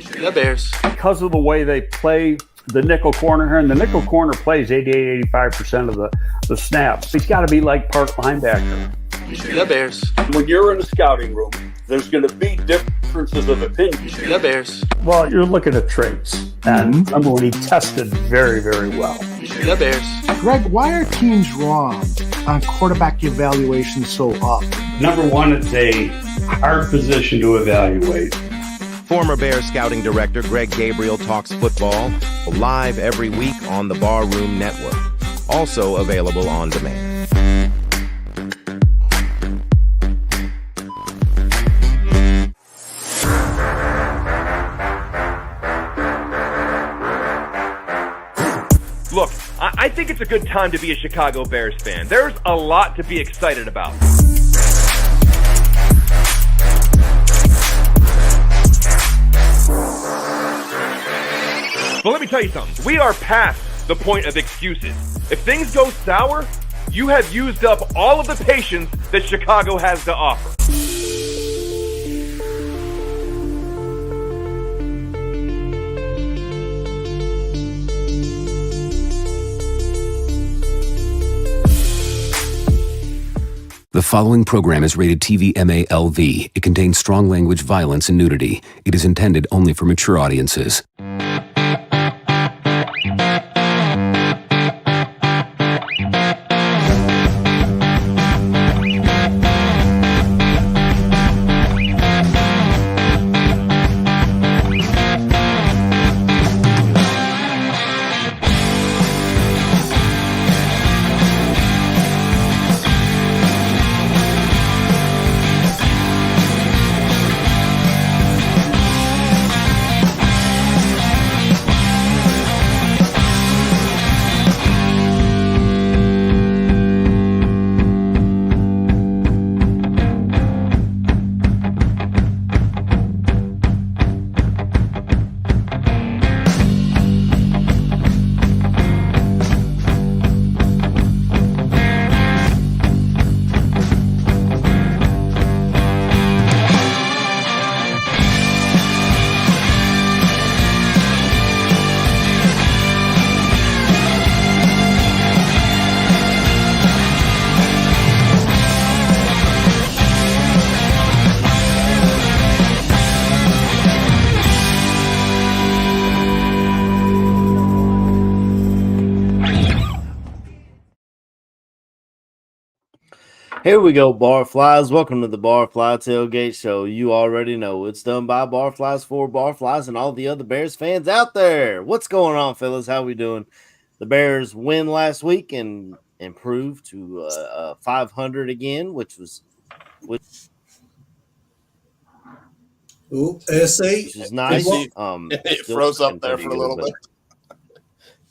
The Bears. Because of the way they play the nickel corner here, and the nickel corner plays 88-85% of the snaps. He's got to be like part linebacker. The Bears. When you're in a scouting room, there's going to be differences of opinion. The Bears. Well, you're looking at traits. And remember when he tested very, very well. The Bears. Greg, why are teams wrong on quarterback evaluation so up? Number one, it's a hard position to evaluate. Former Bears scouting director Greg Gabriel talks football live every week on the Barroom Network. Also available on demand. Look, I think it's a good time to be a Chicago Bears fan. There's a lot to be excited about. But let me tell you something. We are past the point of excuses. If things go sour, you have used up all of the patience that Chicago has to offer. The following program is rated TV MALV. It contains strong language, violence, and nudity. It is intended only for mature audiences. Here we go, Barflies. Welcome to the Barfly Tailgate Show. You already know it's done by Barflies for Barflies and all the other Bears fans out there. What's going on, fellas? How we doing? The Bears win last week and improved to 500 again, which is nice. It froze up there for a little bit.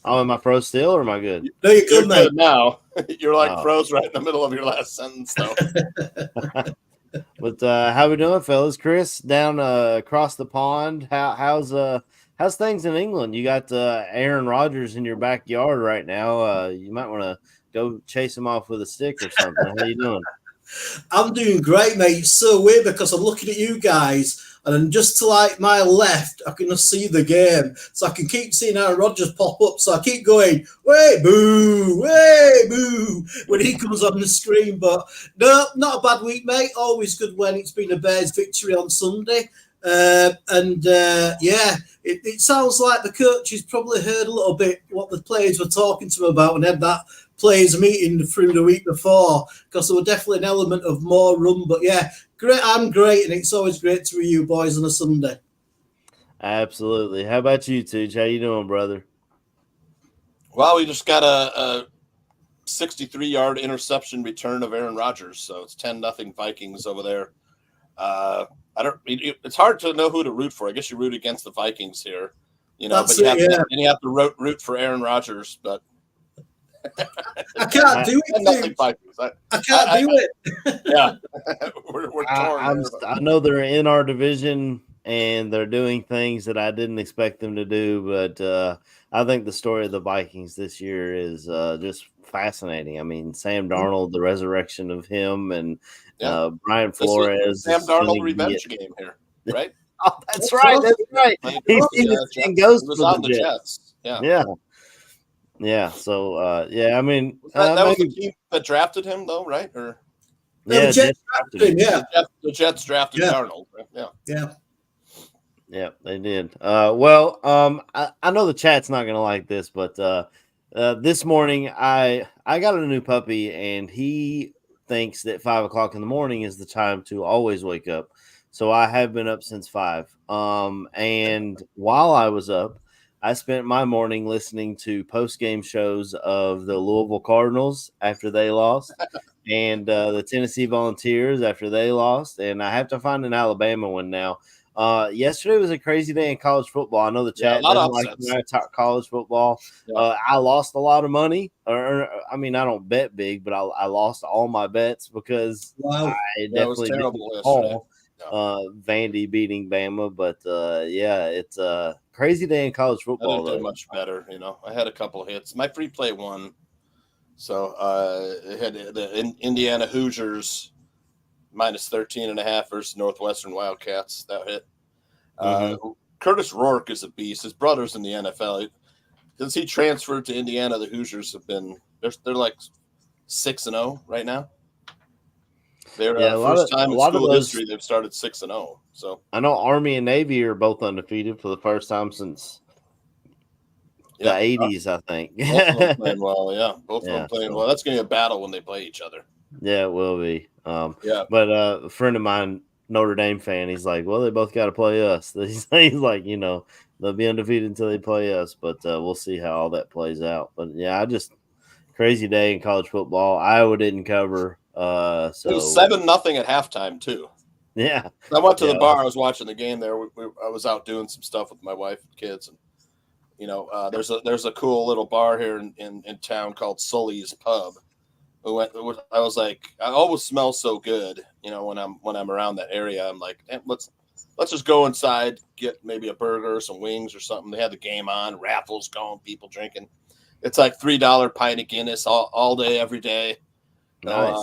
Oh, am I froze still or am I good? No, you're good, mate. Now. You're like froze right in the middle of your last sentence, though. But how we doing, fellas? Chris, down across the pond. How's things in England? You got Aaron Rodgers in your backyard right now. You might want to go chase him off with a stick or something. How you doing? I'm doing great, mate. It's so weird because I'm looking at you guys, and then just to like my left, I can just see the game. So I can keep seeing Aaron Rodgers pop up. So I keep going, way boo, when he comes on the screen. But no, not a bad week, mate. Always good when it's been a Bears victory on Sunday. It sounds like the coaches probably heard a little bit what the players were talking to him about and had that players meeting through the week before, because there was definitely an element of more run. But yeah, great. I'm great, and it's always great to be you boys on a Sunday. Absolutely. How about you, Tooch? How you doing, brother? Well, we just got a 63-yard interception return of Aaron Rodgers, so it's 10-0 Vikings over there. It's hard to know who to root for. I guess you root against the Vikings here, you know. You have to root for Aaron Rodgers, but. I can't do it. I can't do it. Yeah, we're torn. I know they're in our division and they're doing things that I didn't expect them to do, but I think the story of the Vikings this year is just fascinating. I mean, Sam Darnold, the resurrection of him, and Brian Flores. Sam Darnold revenge game here, right? Oh, that's right. That's right. He's seen ghosts was for on the the Jets. Jets. Yeah. Yeah. Yeah. So, yeah, I mean, That was the maybe, team that drafted him, though, right? Or No, yeah, the Jets drafted drafted him. him, yeah. the Jets drafted Yeah. Darnold. Right? Yeah. Yeah. Yeah, they did. I know the chat's not gonna like this, but this morning I got a new puppy, and he thinks that 5 o'clock in the morning is the time to always wake up. So I have been up since 5. And while I was up, I spent my morning listening to post game shows of the Louisville Cardinals after they lost, and the Tennessee Volunteers after they lost, and I have to find an Alabama one now. Yesterday was a crazy day in college football. I know the Yeah, chat a lot doesn't of like upsets. when I talk college football. Yeah. I lost a lot of money, or I mean, I don't bet big, but I lost all my bets because Wow. I Yeah, it was definitely terrible didn't yesterday. call Yeah. Vandy beating Bama. But yeah, it's a crazy day in college I football. didn't do Though. much better. I had a couple hits. My free play won. So it had the Indiana Hoosiers minus 13.5 versus Northwestern Wildcats. That hit. Curtis Rourke is a beast. His brother's in the NFL. Since he transferred to Indiana, the Hoosiers have been they're like 6-0 right now. They're first time in school history they've started 6-0. So I know Army and Navy are both undefeated for the first time since the 80s, I think. Both of them playing well, yeah. Both of them playing so. well. That's going to be a battle when they play each other. Yeah, it will be. Yeah. But a friend of mine, Notre Dame fan, he's like, well, they both got to play us. He's like, they'll be undefeated until they play us, but we'll see how all that plays out. But yeah, crazy day in college football. Iowa didn't cover. So it was 7-0 at halftime too. Yeah. I went to the bar. I was watching the game there. I was out doing some stuff with my wife and kids, and there's a cool little bar here in town called Sully's Pub. I was like, I always smell so good, when I'm around that area. I'm like, let's just go inside, get maybe a burger or some wings or something. They had the game on, raffles going, people drinking. It's like $3 pint of Guinness all day, every day. Nice.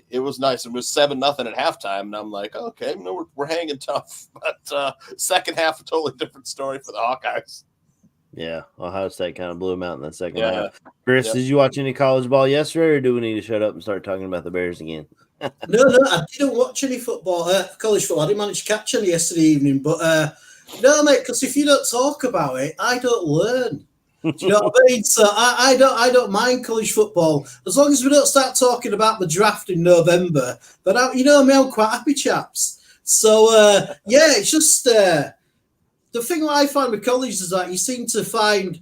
It was nice. It was 7-0 at halftime, and I'm like, okay, we're hanging tough. But second half, a totally different story for the Hawkeyes. Yeah, Ohio State kind of blew them out in that second half. Chris, did you watch any college ball yesterday, or do we need to shut up and start talking about the Bears again? No, I didn't watch any football, college football. I didn't manage to catch any yesterday evening. But no, mate, because if you don't talk about it, I don't learn. Do you know what I mean? So I don't mind college football as long as we don't start talking about the draft in November. But I'm quite happy, chaps. So yeah, it's just the thing that I find with college is that you seem to find,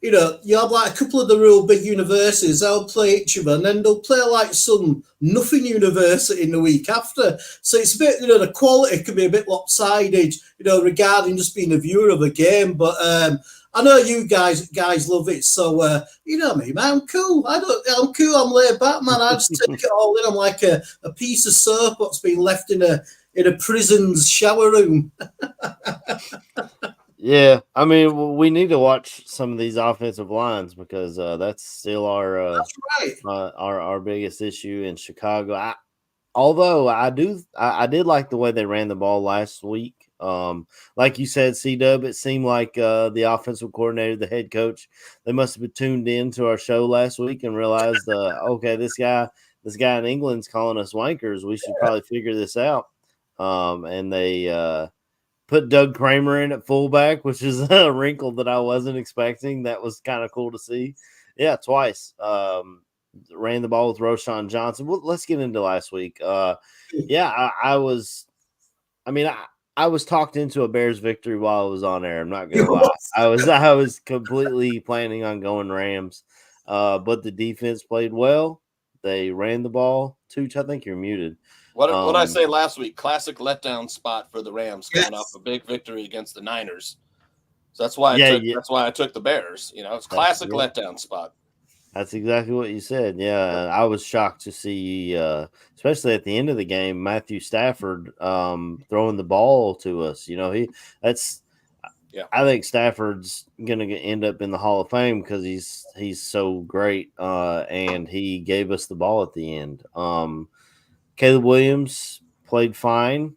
you have like a couple of the real big universities. They'll play each other, and then they'll play like some nothing university in the week after. So it's a bit, the quality can be a bit lopsided, regarding just being a viewer of a game. But I know you guys love it, so me, man. I'm cool. I'm cool. I'm laid back, man. I just take it all in. I'm like a piece of soap that's been left in a prison's shower room. Yeah, I mean, we need to watch some of these offensive lines because that's still our That's right. our biggest issue in Chicago. Although I did like the way they ran the ball last week. Like you said, C-Dub, it seemed like the offensive coordinator, the head coach, they must have been tuned in to our show last week and realized, okay, this guy in England's calling us wankers. We should probably figure this out. And they put Doug Kramer in at fullback, which is a wrinkle that I wasn't expecting. That was kind of cool to see. Yeah, twice. Ran the ball with Roshan Johnson. Well, let's get into last week. Yeah, I was talked into a Bears victory while I was on air. I'm not gonna lie. I was completely planning on going Rams, but the defense played well. They ran the ball. Tooch, I think you're muted. What did I say last week? Classic letdown spot for the Rams coming off a big victory against the Niners. So that's why I took the Bears. It's classic letdown spot. That's exactly what you said. Yeah, I was shocked to see, especially at the end of the game, Matthew Stafford throwing the ball to us. I think Stafford's going to end up in the Hall of Fame because he's so great, and he gave us the ball at the end. Caleb Williams played fine.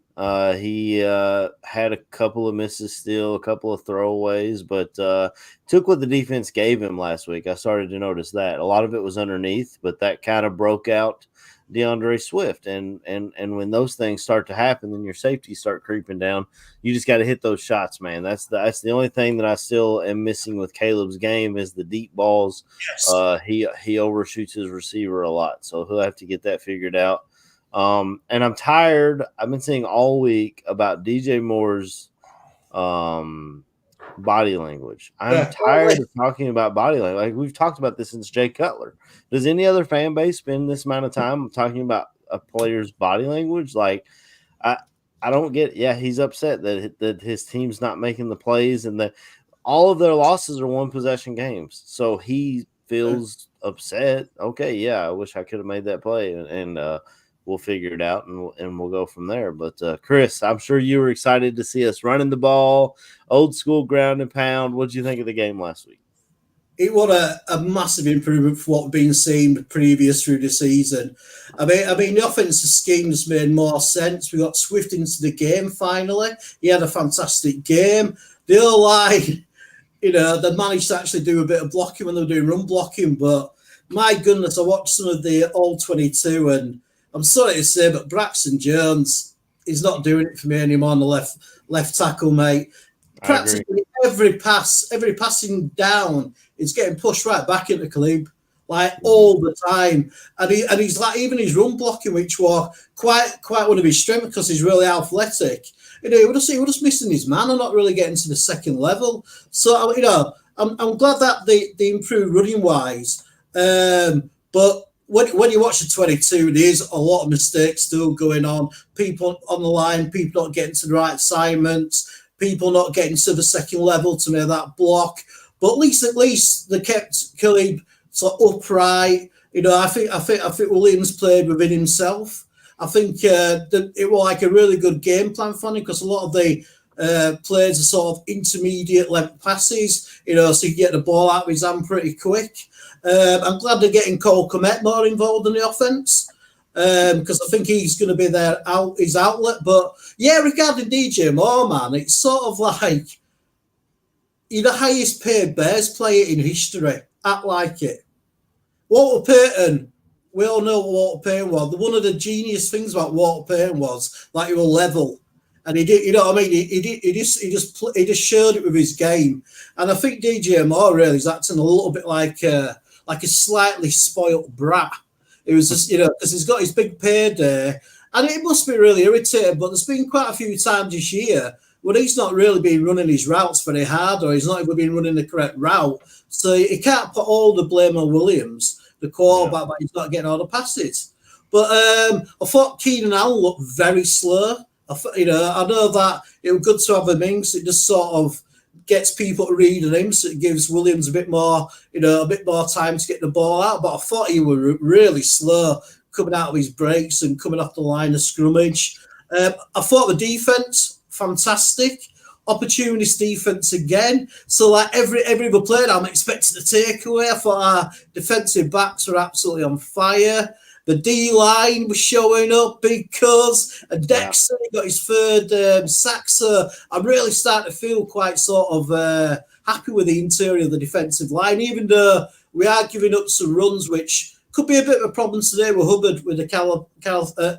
He had a couple of misses still, a couple of throwaways, but took what the defense gave him last week. I started to notice that. A lot of it was underneath, but that kind of broke out DeAndre Swift. And when those things start to happen, then your safeties start creeping down. You just got to hit those shots, man. That's the only thing that I still am missing with Caleb's game is the deep balls. Yes. He overshoots his receiver a lot, so he'll have to get that figured out. And I'm tired. I've been seeing all week about DJ Moore's body language. I'm tired of talking about body language. Like we've talked about this since Jay Cutler. Does any other fan base spend this amount of time talking about a player's body language? Like I don't get. Yeah, he's upset that his team's not making the plays and that all of their losses are one possession games. So he feels upset. Okay, yeah, I wish I could have made that play and we'll figure it out and we'll go from there. But Chris, I'm sure you were excited to see us running the ball, old school ground and pound. What did you think of the game last week? It was a massive improvement for what we've been seeing previous through the season. I mean, the offensive scheme has made more sense. We got Swift into the game finally. He had a fantastic game. The O-line, they managed to actually do a bit of blocking when they were doing run blocking. But my goodness, I watched some of the All-22 and I'm sorry to say, but Braxton Jones is not doing it for me anymore on the left tackle, mate. Practically every passing down is getting pushed right back into Khalib, like all the time. And he's like even his run blocking, which was quite one of his strengths because he's really athletic. He was just missing his man and not really getting to the second level. So I'm glad that they improved running wise, but. When you watch the 22, there's a lot of mistakes still going on. People on the line, people not getting to the right assignments, people not getting to the second level to make that block. But at least they kept Khalib sort of upright. I think Williams played within himself. I think it was like a really good game plan for him because a lot of the plays are sort of intermediate length passes. So you get the ball out of his hand pretty quick. I'm glad they're getting Cole Kmet more involved in the offense because I think he's going to be his outlet. But yeah, regarding DJ Moore, man, it's sort of like you're the highest paid Bears player in history. Act like it. Walter Payton, we all know what Walter Payton was. One of the genius things about Walter Payton was like he was level. And he did, what I mean? He just showed it with his game. And I think DJ Moore really is acting a little bit like a slightly spoilt brat. It was just, because he's got his big payday. And it must be really irritating, but there's been quite a few times this year where he's not really been running his routes very hard or he's not even been running the correct route. So he can't put all the blame on Williams, the quarterback, but he's not getting all the passes. But I thought Keenan Allen looked very slow. I know that it was good to have him in because it just sort of gets people reading him, so it gives Williams a bit more time to get the ball out. But I thought he was really slow coming out of his breaks and coming off the line of scrimmage. I thought the defense fantastic, opportunist defense again. So like every other play, I'm expecting a takeaway. I thought our defensive backs were absolutely on fire. The D-line was showing up because Dexter got his third sack. So I'm really starting to feel quite sort of happy with the interior of the defensive line, even though we are giving up some runs, which could be a bit of a problem today with Hubbard with the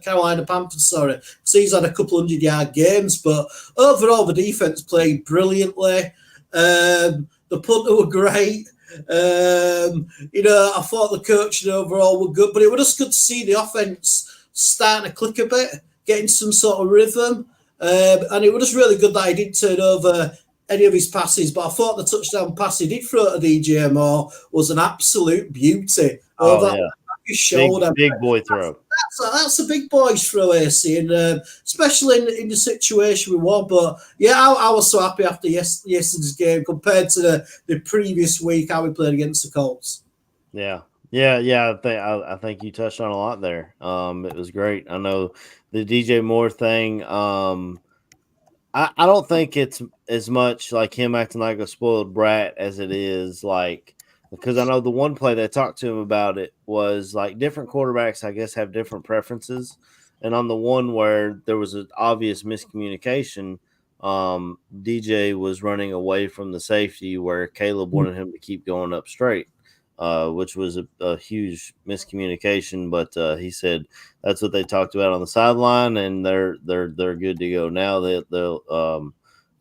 Carolina Panthers, because he's had a couple 100-yard games. But overall, the defense played brilliantly. The punter were great. I thought the coaching overall were good, but it was just good to see the offense starting to click a bit, getting some sort of rhythm. And it was just really good that he didn't turn over any of his passes. But I thought the touchdown pass he did throw to DJ Moore was an absolute beauty. Big boy throw. That's a big boy's throw, AC, and especially in the situation we were. But yeah, I was so happy after yesterday's game compared to the previous week how we played against the Colts. Yeah. I think you touched on a lot there. It was great. I know the DJ Moore thing. I don't think it's as much like him acting like a spoiled brat as it is like. Because I know the one play that I talked to him about it was like different quarterbacks, I guess, have different preferences. And on the one where there was an obvious miscommunication, DJ was running away from the safety where Caleb wanted him to keep going up straight, which was a huge miscommunication. But he said that's what they talked about on the sideline, and they're good to go now. They'll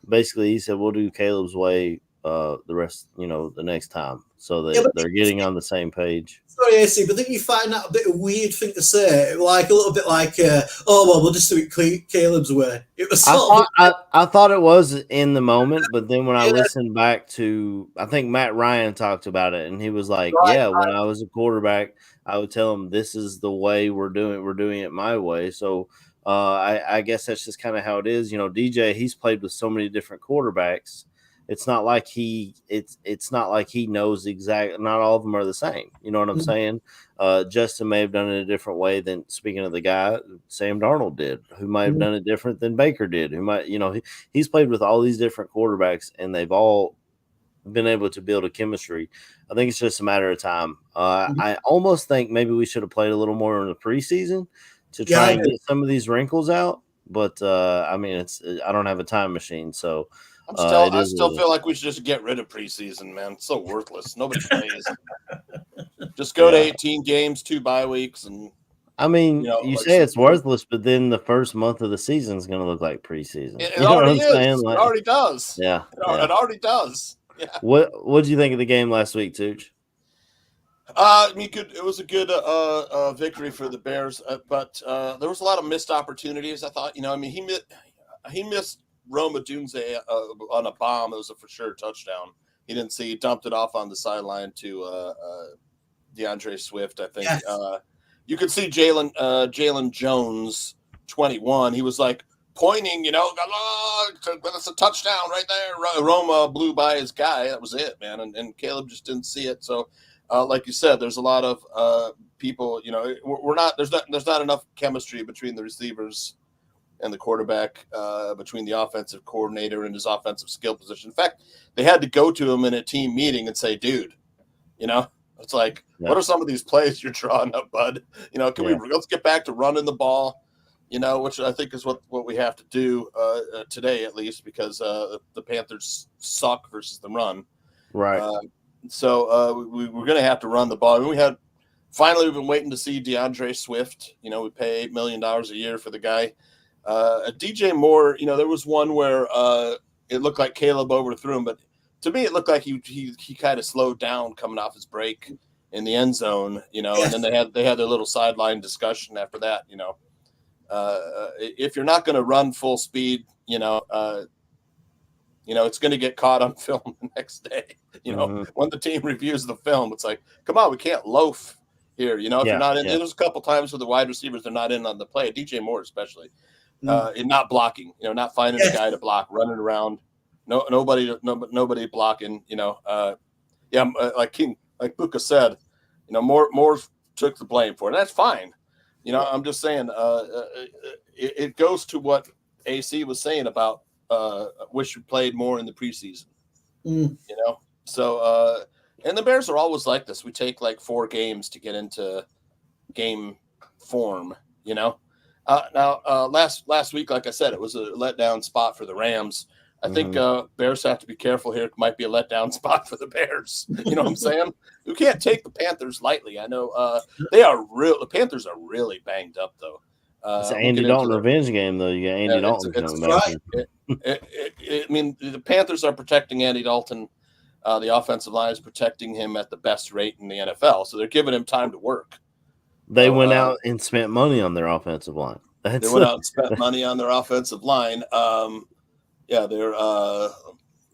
basically, he said we'll do Caleb's way the rest, the next time. So they're getting on the same page. Sorry, AC, but didn't you find that a bit of a weird thing to say? Like a little bit like, oh well, we'll just do it Caleb's way. It was. I thought it was in the moment, but then when I listened back to, I think Matt Ryan talked about it, and he was like, when I was a quarterback, I would tell him this is the way we're doing it my way. So I guess that's just kind of how it is. DJ, he's played with so many different quarterbacks. It's not like it's not like he knows exactly. Not all of them are the same. You know what I'm saying? Justin may have done it a different way than, speaking of the guy, Sam Darnold did, who might have done it different than Baker did. Who might, he's played with all these different quarterbacks, and they've all been able to build a chemistry. I think it's just a matter of time. I almost think maybe we should have played a little more in the preseason to try and get some of these wrinkles out. But I mean, I don't have a time machine, so. I still feel like we should just get rid of preseason, man. It's so worthless. Nobody plays. Just go to 18 games, 2 bye weeks, and I mean, you say it's worthless, but then the first month of the season is going to look like preseason. It already is. It already does. Yeah, it already does. Yeah. What did you think of the game last week, Tooch? It was a good victory for the Bears, but there was a lot of missed opportunities. I thought, he missed Roma Dunze on a bomb. It was a for sure touchdown. He didn't see. He dumped it off on the sideline to DeAndre Swift. I think you could see Jalen Jones, 21. He was like pointing, it's a touchdown right there. Roma blew by his guy. That was it, man. And Caleb just didn't see it. So, like you said, there's a lot of people. There's not enough chemistry between the receivers and the quarterback, between the offensive coordinator and his offensive skill position. In fact, they had to go to him in a team meeting and say, dude, it's like, what are some of these plays you're drawing up, bud? Let's get back to running the ball, which I think is what we have to do today, at least, because the Panthers suck versus the run. Right. So we're going to have to run the ball. I mean, we've been waiting to see DeAndre Swift. We pay $8 million a year for the guy. DJ Moore, there was one where it looked like Caleb overthrew him, but to me it looked like he kind of slowed down coming off his break in the end zone, and then they had their little sideline discussion after that. If you're not going to run full speed, it's going to get caught on film the next day. When the team reviews the film, it's like, come on, we can't loaf here. If you're not in, there's a couple times where the wide receivers are not in on the play. DJ Moore especially. And not blocking, not finding a guy to block, running around, nobody blocking, like Buka said, Moore took the blame for it. And that's fine. I'm just saying, it goes to what AC was saying about wish we played more in the preseason. So and the Bears are always like this. We take like 4 games to get into game form. Last week, like I said, it was a letdown spot for the Rams. I think Bears have to be careful here. It might be a letdown spot for the Bears. You know what I'm saying? You can't take the Panthers lightly. I know the Panthers are really banged up, though. It's an Andy Dalton revenge game, though. You got Andy Dalton coming back. I mean, the Panthers are protecting Andy Dalton. The offensive line is protecting him at the best rate in the NFL. So they're giving him time to work. They went out and spent money on their offensive line. They went out and spent money on their offensive line. They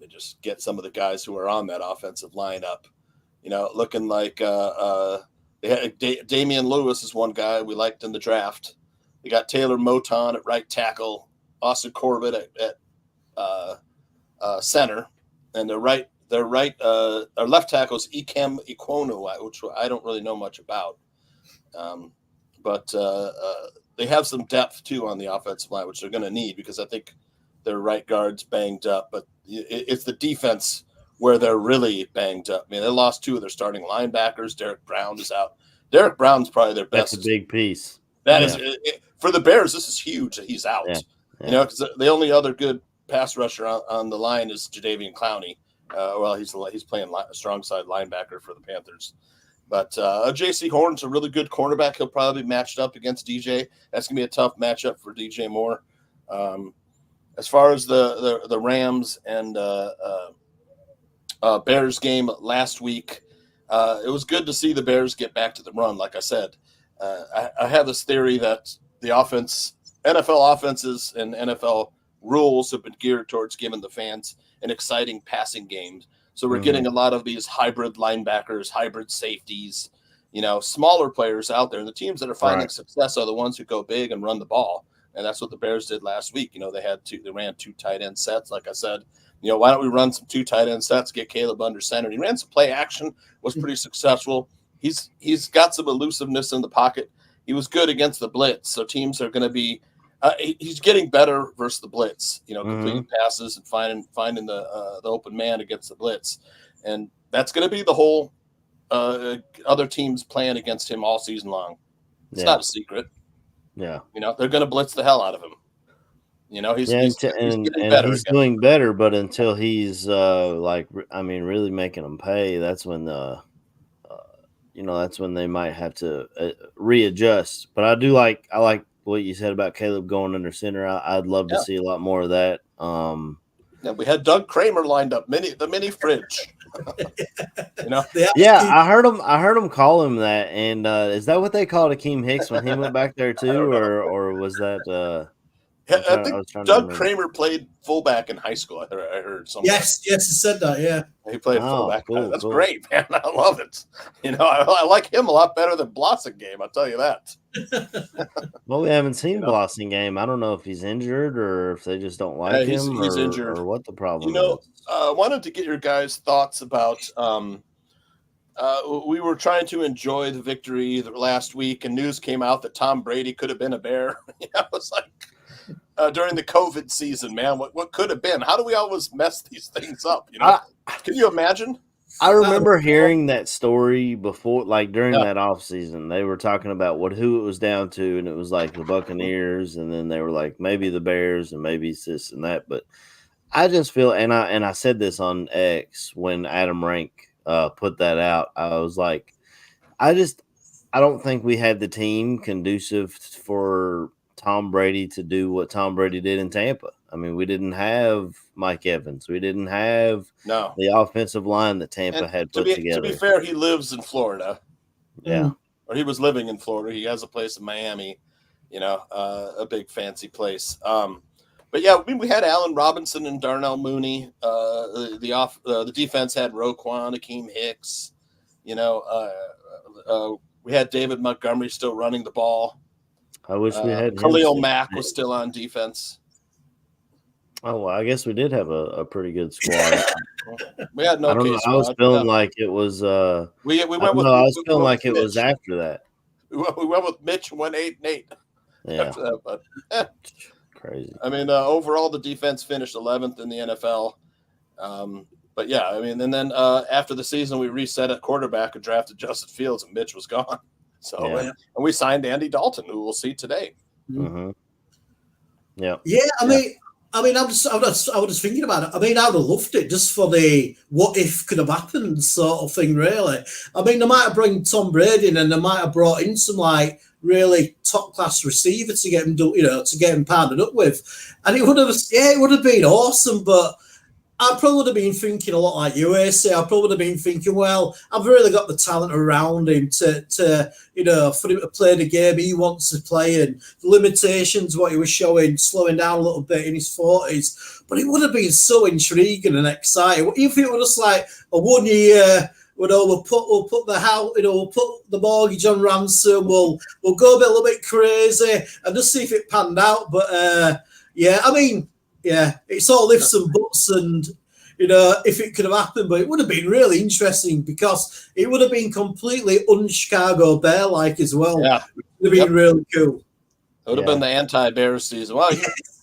just get some of the guys who are on that offensive line up. Looking like Damian Lewis is one guy we liked in the draft. They got Taylor Moton at right tackle, Austin Corbett at center, and their left tackle is Ikem Ikwonu, which I don't really know much about. But they have some depth too on the offensive line, which they're going to need because I think their right guard's banged up. But it's the defense where they're really banged up. I mean, they lost 2 of their starting linebackers. Derek Brown is out. Derek Brown's probably their best. That's a big piece. That is for the Bears. This is huge that he's out. Yeah. You know, because the only other good pass rusher on the line is Jadeveon Clowney. He's playing strong side linebacker for the Panthers. But J.C. Horn's a really good cornerback. He'll probably be matched up against DJ. That's going to be a tough matchup for DJ Moore. As far as the Rams and Bears game last week, it was good to see the Bears get back to the run. Like I said, I have this theory that the NFL offenses and NFL rules have been geared towards giving the fans an exciting passing game. So we're getting a lot of these hybrid linebackers, hybrid safeties, smaller players out there. And the teams that are finding success are the ones who go big and run the ball. And that's what the Bears did last week. They ran 2 tight end sets. Like I said, why don't we run some 2 tight end sets, get Caleb under center? And he ran some play action, was pretty successful. He's got some elusiveness in the pocket. He was good against the blitz. So teams are going to be, he's getting better versus the blitz, completing passes and finding the open man against the blitz. And that's going to be the whole other teams playing against him all season long. It's not a secret. Yeah. They're going to blitz the hell out of him. He's getting better. He's doing better, but until he's really making them pay, that's when that's when they might have to readjust. But I like what you said about Caleb going under center. I'd love to see a lot more of that. We had Doug Kramer lined up, the mini fridge. Yeah, I heard him call him that. And is that what they called Akeem Hicks when he went back there too, or was that? I think Doug Kramer played fullback in high school. I heard something. Yes, he said that. Yeah, he played fullback. Cool, That's great, man. I love it. I like him a lot better than Blossingame. I'll tell you that. Well, we haven't seen Blossingame. I don't know if he's injured or if they just don't like him. He's injured, or what the problem is. I wanted to get your guys' thoughts about. We were trying to enjoy the victory last week, and news came out that Tom Brady could have been a Bear. It was like. During the COVID season, man, what could have been? How do we always mess these things up? Can you imagine? I remember hearing that story before, like during that off season. They were talking about who it was down to, and it was like the Buccaneers, and then they were like maybe the Bears, and maybe this and that. But I just feel, and I said this on X when Adam Rank put that out. I was like, I don't think we had the team conducive for Tom Brady to do what Tom Brady did in Tampa. I mean, we didn't have Mike Evans. We didn't have the offensive line that Tampa had put together. To be fair, he lives in Florida. Yeah. Or he was living in Florida. He has a place in Miami, a big fancy place. But yeah, we had Allen Robinson and Darnell Mooney. The defense had Roquan, Akeem Hicks. We had David Montgomery still running the ball. I wish we had Khalil Mack was still on defense. Oh, well, I guess we did have a pretty good squad. We had no. I was feeling like it was. We went with. I was feeling like it was after that. We went with Mitch 1-8-8. Yeah, after that, but crazy. I mean, overall, the defense finished 11th in the NFL. But yeah, I mean, and then after the season, we reset at quarterback and drafted Justin Fields, and Mitch was gone. So, and we signed Andy Dalton, who we'll see today. Mm-hmm. Yeah. Yeah, I mean, I was thinking about it. I mean, I'd have loved it just for the what if could have happened sort of thing, really. I mean, they might have brought Tom Brady in, and they might have brought in some really top class receiver to get him, to get him partnered up with, and it would have been awesome, but. I probably would have been thinking a lot like you, AC. I probably would have been thinking, well, I've really got the talent around him to for him to play the game he wants to play, and the limitations, what he was showing, slowing down a little bit in his 40s. But it would have been so intriguing and exciting. Even if it was just like a 1 year, we'll put the house, we'll put the mortgage on ransom. We'll go a little bit crazy and just see if it panned out. But yeah, I mean. Yeah, it's all ifs and buts, and if it could have happened, but it would have been really interesting because it would have been completely un-Chicago Bear-like as well. Yeah, it would have been really cool. It would have been the anti-Bears season. Well,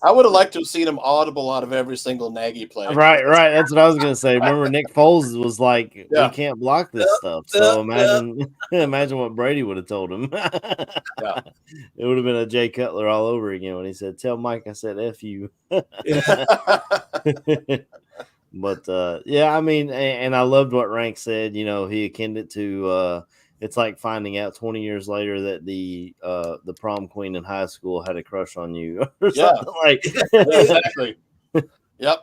I would have liked to have seen him audible out of every single Nagy play. Right. That's what I was gonna say. Remember, Nick Foles was like, "We can't block this stuff." So imagine what Brady would have told him. Yeah. It would have been a Jay Cutler all over again when he said, "Tell Mike I said F you." But I mean, and I loved what Rank said. You know, he akined it to it's like finding out 20 years later that the prom queen in high school had a crush on you or something like. Exactly. Yep.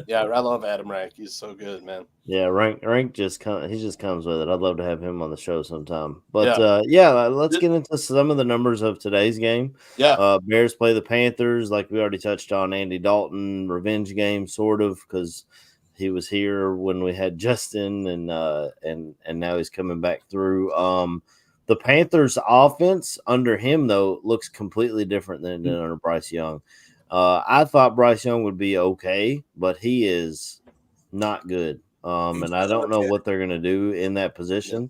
Yeah, I love Adam Rank. He's so good, man. Yeah, Rank just comes with it. I'd love to have him on the show sometime. But let's get into some of the numbers of today's game. Yeah. Bears play the Panthers, like we already touched on. Andy Dalton revenge game, sort of, because he was here when we had Justin, and now he's coming back through. The Panthers offense under him, though, looks completely different than it did under Bryce Young. I thought Bryce Young would be okay, but he is not good. And I don't know what they're going to do in that position.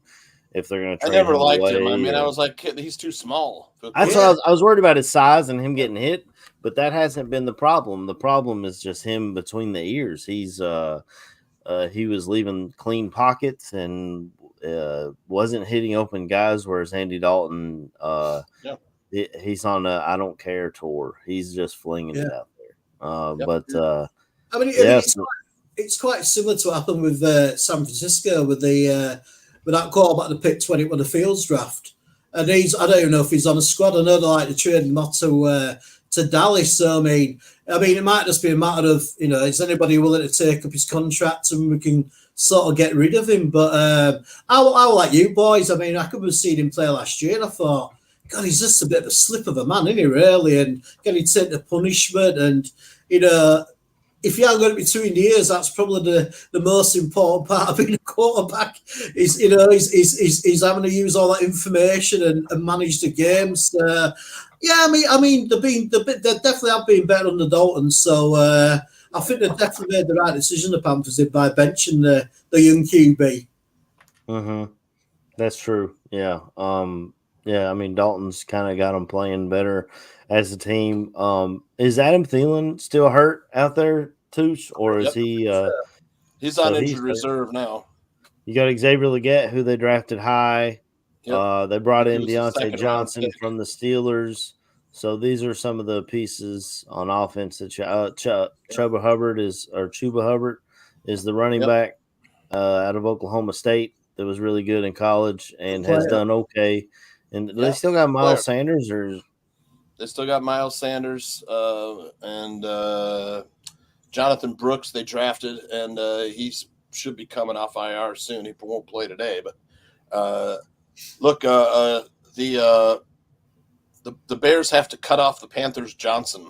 If they're going to trade him I never liked away him. I mean, I was like, he's too small. That's what I was worried about, his size and him getting hit, but that hasn't been the problem. The problem is just him between the ears. He was leaving clean pockets and wasn't hitting open guys, whereas Andy Dalton he's on a I don't care tour. He's just flinging it out there. But I mean, it's quite similar to what happened with San Francisco with that quarterback that picked 20 when the Fields draft. And I don't even know if he's on a squad. I know they like to trade him out to Dallas. So I mean, it might just be a matter of, is anybody willing to take up his contract and we can sort of get rid of him. But I like you boys. I mean, I could have seen him play last year, and I thought, God, he's just a bit of a slip of a man, isn't he, really? And getting sent to punishment. And, if you haven't got it between the ears, that's probably the most important part of being a quarterback. Is he's having to use all that information and manage the games. I mean, they definitely have been better under Dalton. So I think they definitely made the right decision, the Panthers did, by benching the young QB. Mm-hmm. That's true. Yeah. I mean, Dalton's kind of got them playing better as a team. Is Adam Thielen still hurt out there, Tooch, or is he? He's on injured reserve now. You got Xavier Legette, who they drafted high. Yep. They brought in Deontay Johnson from the Steelers. So these are some of the pieces on offense that Chuba Hubbard is the running back out of Oklahoma State that was really good in college and has done okay. And they still got Miles Sanders, or they still got Miles Sanders and Jonathan Brooks. They drafted, and he should be coming off IR soon. He won't play today, but look, the Bears have to cut off the Panthers Johnson.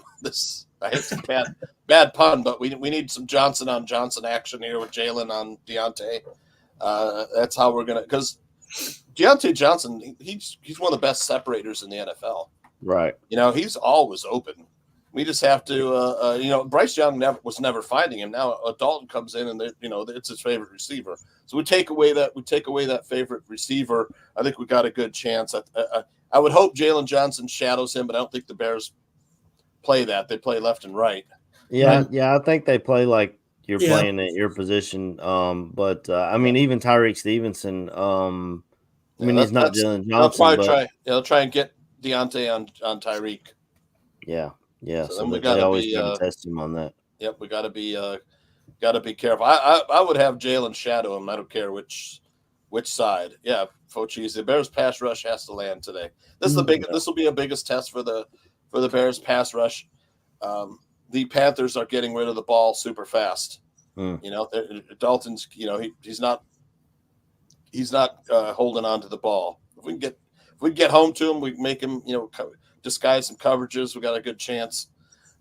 I hate the bad pun, but we need some Johnson on Johnson action here with Jalen on Deontay. That's how we're gonna, because Deontay Johnson, he's one of the best separators in the NFL. Right. He's always open. We just have to, Bryce Young was never finding him. Now Dalton comes in, and it's his favorite receiver. So we take away that favorite receiver. I think we got a good chance. I would hope Jalen Johnson shadows him, but I don't think the Bears play that. They play left and right. Yeah, I think they play like you're playing at your position. But I mean, even Tyreek Stevenson. He's not Jalen Johnson. They'll try and get Deontay on Tyreek. Yeah. So we they always got to test him on that. Yep, we got to be careful. I would have Jalen shadow him. I don't care which side. Yeah, Fochese. The Bears pass rush has to land today. This will be a biggest test for the Bears pass rush. The Panthers are getting rid of the ball super fast. Dalton's. He's not holding on to the ball. If we get home to him, we make him disguise some coverages. We got a good chance.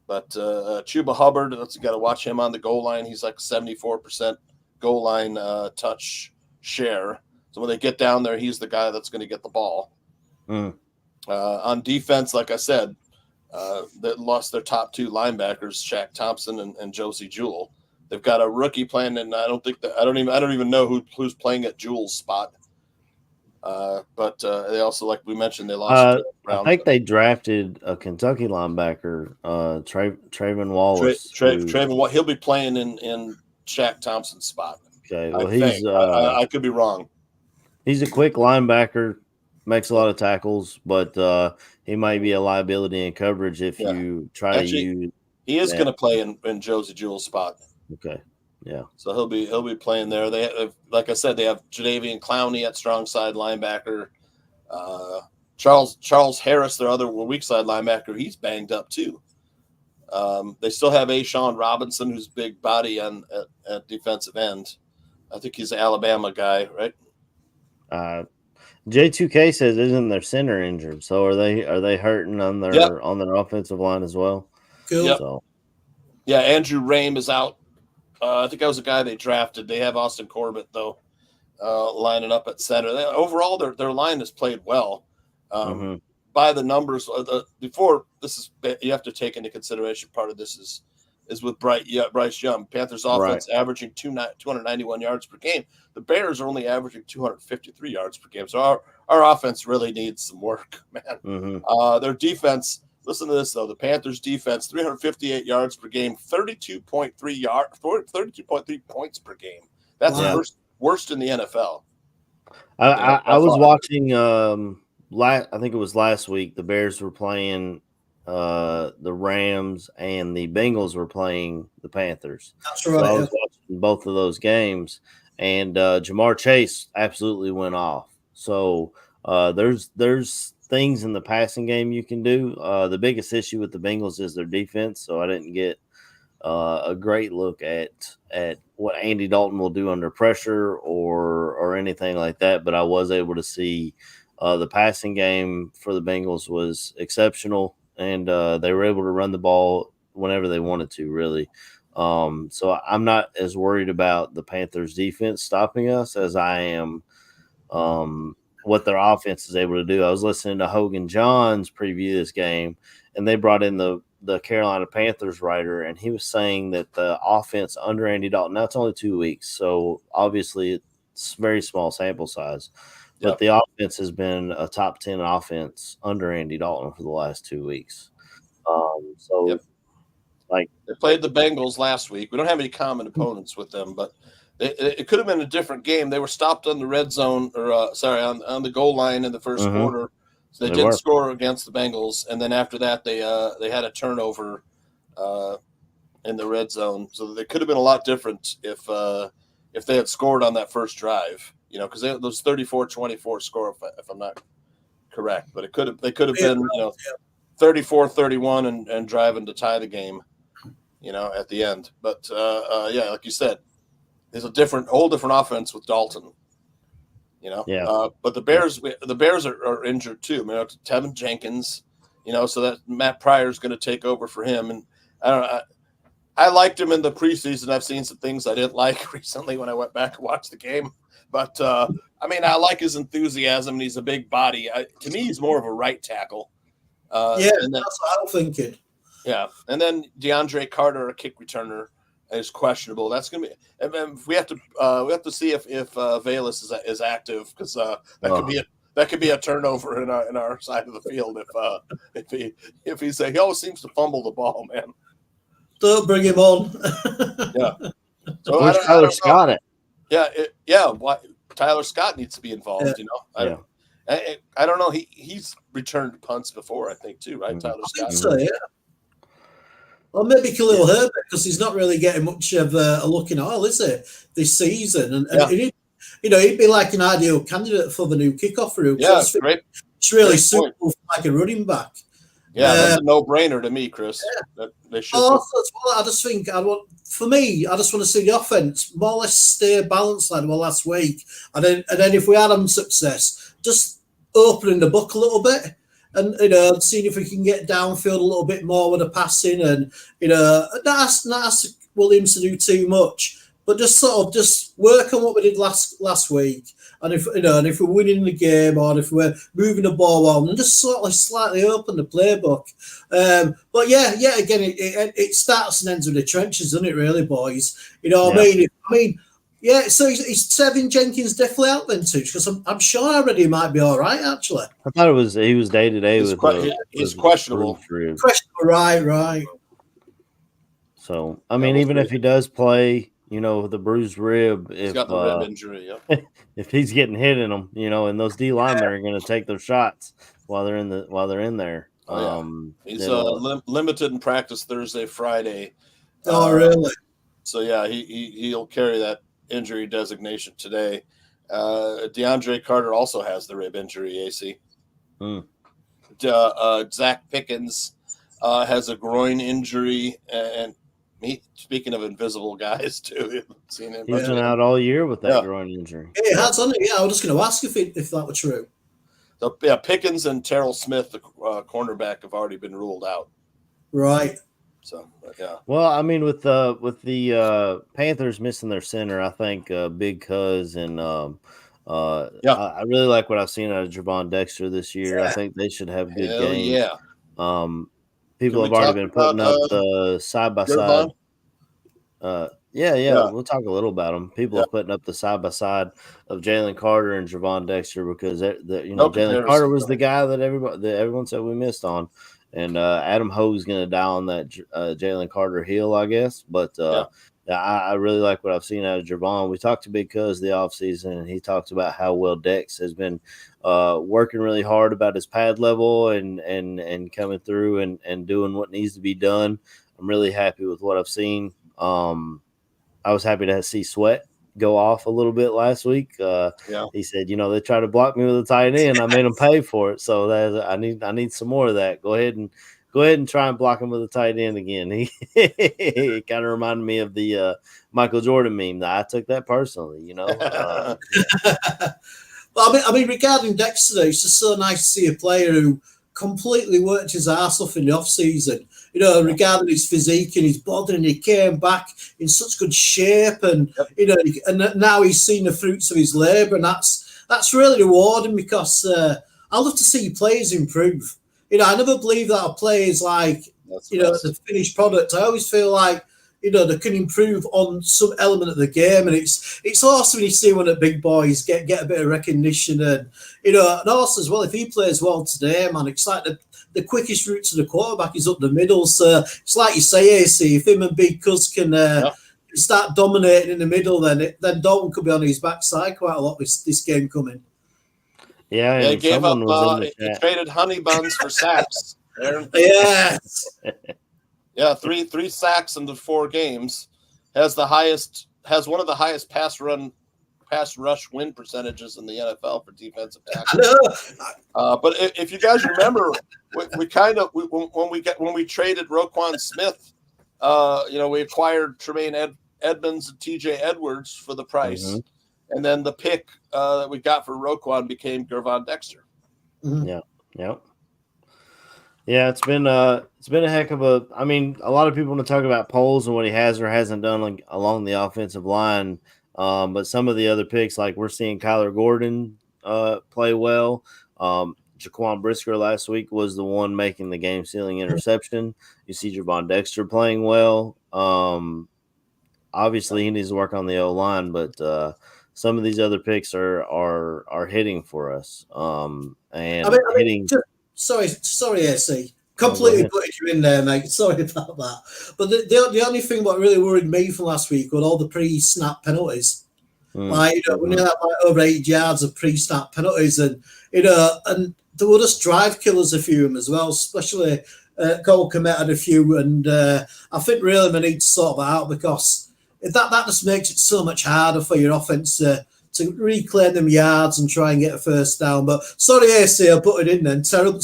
But Chuba Hubbard, got to watch him on the goal line. He's like 74% goal line touch share. So when they get down there, he's the guy that's going to get the ball. On defense, like I said, they lost their top two linebackers, Shaq Thompson and Josie Jewell. They've got a rookie playing, and I don't even know who's playing at Jewell's spot. But they also, like we mentioned, they lost. I think they drafted a Kentucky linebacker, Trayvon Wallace. Trayvon, he'll be playing in Shaq Thompson's spot. Okay, well I could be wrong. He's a quick linebacker, makes a lot of tackles, but he might be a liability in coverage if you try to use. He is going to play in Josie Jewell's spot. Okay, yeah. So he'll be playing there. They have, like I said, they have Jadeveon Clowney at strong side linebacker. Charles Harris, their other weak side linebacker, he's banged up too. They still have Ashawn Robinson, who's big body at defensive end. I think he's an Alabama guy, right? J2K says isn't their center injured, so are they hurting on their offensive line as well? Cool. Yep. So. Yeah, Andrew Rame is out. I think that was a guy they drafted. They have Austin Corbett though, lining up at center. Overall, their line has played well. By the numbers, before this is, you have to take into consideration. Part of this is with Bryce Young. Panthers offense averaging 291 yards per game. The Bears are only averaging 253 yards per game. So our offense really needs some work, man. Their defense. Listen to this though. The Panthers defense, 358 yards per game, 32.3 points per game. That's worst in the NFL. I was watching. I think it was last week. The Bears were playing the Rams, and the Bengals were playing the Panthers. That's right. So I was watching both of those games, and Jamar Chase absolutely went off. So there's things in the passing game you can do. The biggest issue with the Bengals is their defense. So I didn't get a great look at what Andy Dalton will do under pressure or anything like that. But I was able to see the passing game for the Bengals was exceptional, and they were able to run the ball whenever they wanted to, really. So I'm not as worried about the Panthers defense stopping us as I am what their offense is able to do. I was listening to Hogan John's preview this game, and they brought in the Carolina Panthers writer, and he was saying that the offense under Andy Dalton, now it's only 2 weeks, so obviously it's very small sample size, but the offense has been a top 10 offense under Andy Dalton for the last 2 weeks. Like they played the Bengals last week. We don't have any common opponents with them, but it could have been a different game. They were stopped on the red zone, or on the goal line in the first quarter. So they didn't score against the Bengals, and then after that, they had a turnover in the red zone. So they could have been a lot different if they had scored on that first drive. You know, because those 34-24 score, if I'm not correct, but they could have been 34-31 and driving to tie the game. You know, at the end. But like you said, there's a whole different offense with Dalton. You know, but the Bears are injured too. I mean, Tevin Jenkins, you know, so that Matt Pryor is going to take over for him. And I don't know. I liked him in the preseason. I've seen some things I didn't like recently when I went back and watched the game. But I mean, I like his enthusiasm, and he's a big body. To me, he's more of a right tackle. And that's what I'm thinking. Yeah, and then DeAndre Carter, a kick returner, is questionable. That's going to be. And we have to see if Valus is active, because that could be a turnover in our side of the field if he always seems to fumble the ball, man. Don't bring him on. Yeah. So where's Tyler Scott at? Yeah. Tyler Scott needs to be involved. You know. I don't know. He's returned punts before, I think, too, right? Tyler Scott. I think so, yeah. Or maybe Khalil Herbert, because he's not really getting much of a look in all, is he, this season? And he'd be like an ideal candidate for the new kickoff route. Yeah, great. It's really suitable for like a running back. Yeah, that's a no-brainer to me, Chris. Yeah. They should. I just think I want to see the offense more or less stay balanced like last week, and then if we had success, just opening the book a little bit. And seeing if we can get downfield a little bit more with the passing, and not ask Williams to do too much, but just sort of just work on what we did last week. And if we're winning the game, or if we're moving the ball on, and just sort of slightly open the playbook. But again, it starts and ends with the trenches, doesn't it? Really, boys. You know what I mean? Yeah, so he's Tevin Jenkins definitely out then too, because I'm sure I read he might be all right actually. I thought he was day to day with he's questionable. Questionable, right. So I mean, even if he does play, with the bruised rib, He's got the rib injury. Yep. If he's getting hit in them, and those D linemen are going to take those shots while they're in there. Oh, yeah. He's limited in practice Thursday, Friday. Oh, really? So yeah, he'll carry that injury designation today. DeAndre Carter also has the rib injury. AC. Zach Pickens has a groin injury, and speaking of invisible guys too, seen him. He's been out all year with that groin injury. Yeah, it has, hasn't it? Yeah, I was just going to ask if that were true. So yeah, Pickens and Terrell Smith, the cornerback, have already been ruled out. Right. So yeah. Well, I mean, with the Panthers missing their center, I think Big Cuz and I really like what I've seen out of Javon Dexter this year. I think they should have good games. Yeah. People have already been putting up the side by side. Yeah. We'll talk a little about them. People are putting up the side by side of Jalen Carter and Javon Dexter because Jalen Carter was the guy that everyone said we missed on, and Adam Ho's going to die on that Jalen Carter heel, I guess. But I really like what I've seen out of Javon. We talked to Big Cuz the offseason, and he talked about how well Dex has been working really hard about his pad level and coming through and doing what needs to be done. I'm really happy with what I've seen. I was happy to see Sweat go off a little bit last week. He said, they tried to block me with a tight end. I made them pay for it. So I need some more of that. Go ahead and try and block him with a tight end again. He kind of reminded me of the Michael Jordan meme. I took that personally, Well, I mean, regarding Dexter, it's just so nice to see a player who completely worked his ass off in the offseason. Regarding his physique and his body, and he came back in such good shape, and and now he's seen the fruits of his labour, and that's really rewarding because I love to see players improve. I never believe that a player is like the finished product. I always feel like they can improve on some element of the game, and it's awesome when you see one of the big boys get a bit of recognition, and and also as well, if he plays well today, man, it's like the quickest route to the quarterback is up the middle. So it's like you say, AC, if him and Big Cuz can start dominating in the middle, then Dalton could be on his backside quite a lot this game coming. Yeah, he gave up. He traded honey buns for sacks. Yes. Yeah, three sacks in the 4 games. Has one of the highest pass rush win percentages in the NFL for defensive tackles. But if you guys remember, when we traded Roquan Smith, we acquired Tremaine Edmonds and TJ Edwards for the price, and then the pick that we got for Roquan became Gervon Dexter. Yeah. Yeah, it's been a heck of a. I mean, a lot of people want to talk about Poles and what he has or hasn't done along the offensive line. But some of the other picks, like we're seeing Kyler Gordon play well. Jaquan Brisker last week was the one making the game-sealing interception. You see Javon Dexter playing well. Obviously, he needs to work on the O-line, but some of these other picks are hitting for us. Sorry, AC. Completely putting you in there, mate. Sorry about that. But the only thing what really worried me from last week were all the pre-snap penalties. When you had over 8 yards of pre-snap penalties, and and there were just drive killers, a few of them as well, especially Cole Kmet had a few, and I think really we need to sort that out because that just makes it so much harder for your offense to reclaim them yards and try and get a first down. But sorry, AC, I put it in then. Terrible.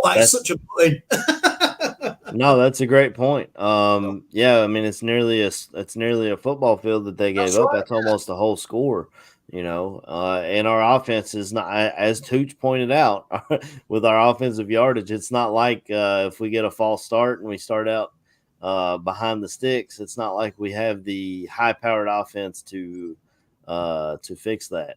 That's such a point. No, that's a great point. I mean, it's nearly a football field that they gave up. Right. That's almost the whole score, and our offense is not, as Tooch pointed out, with our offensive yardage. It's not like if we get a false start and we start out behind the sticks, it's not like we have the high-powered offense to fix that.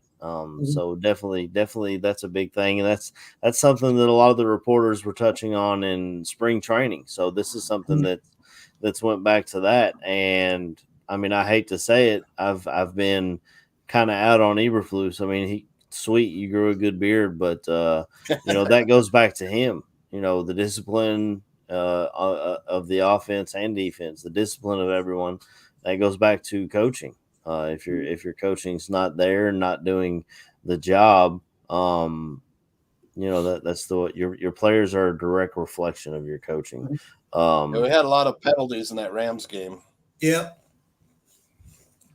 So definitely that's a big thing, and that's something that a lot of the reporters were touching on in spring training. So this is something that's went back to that, and I mean, I hate to say it, I've been kind of out on Eberflus. I mean, sweet, you grew a good beard, but that goes back to him. The discipline of the offense and defense, the discipline of everyone. That goes back to coaching. If your coaching's not there and not doing the job, that's your players are a direct reflection of your coaching. We had a lot of penalties in that Rams game. Yeah.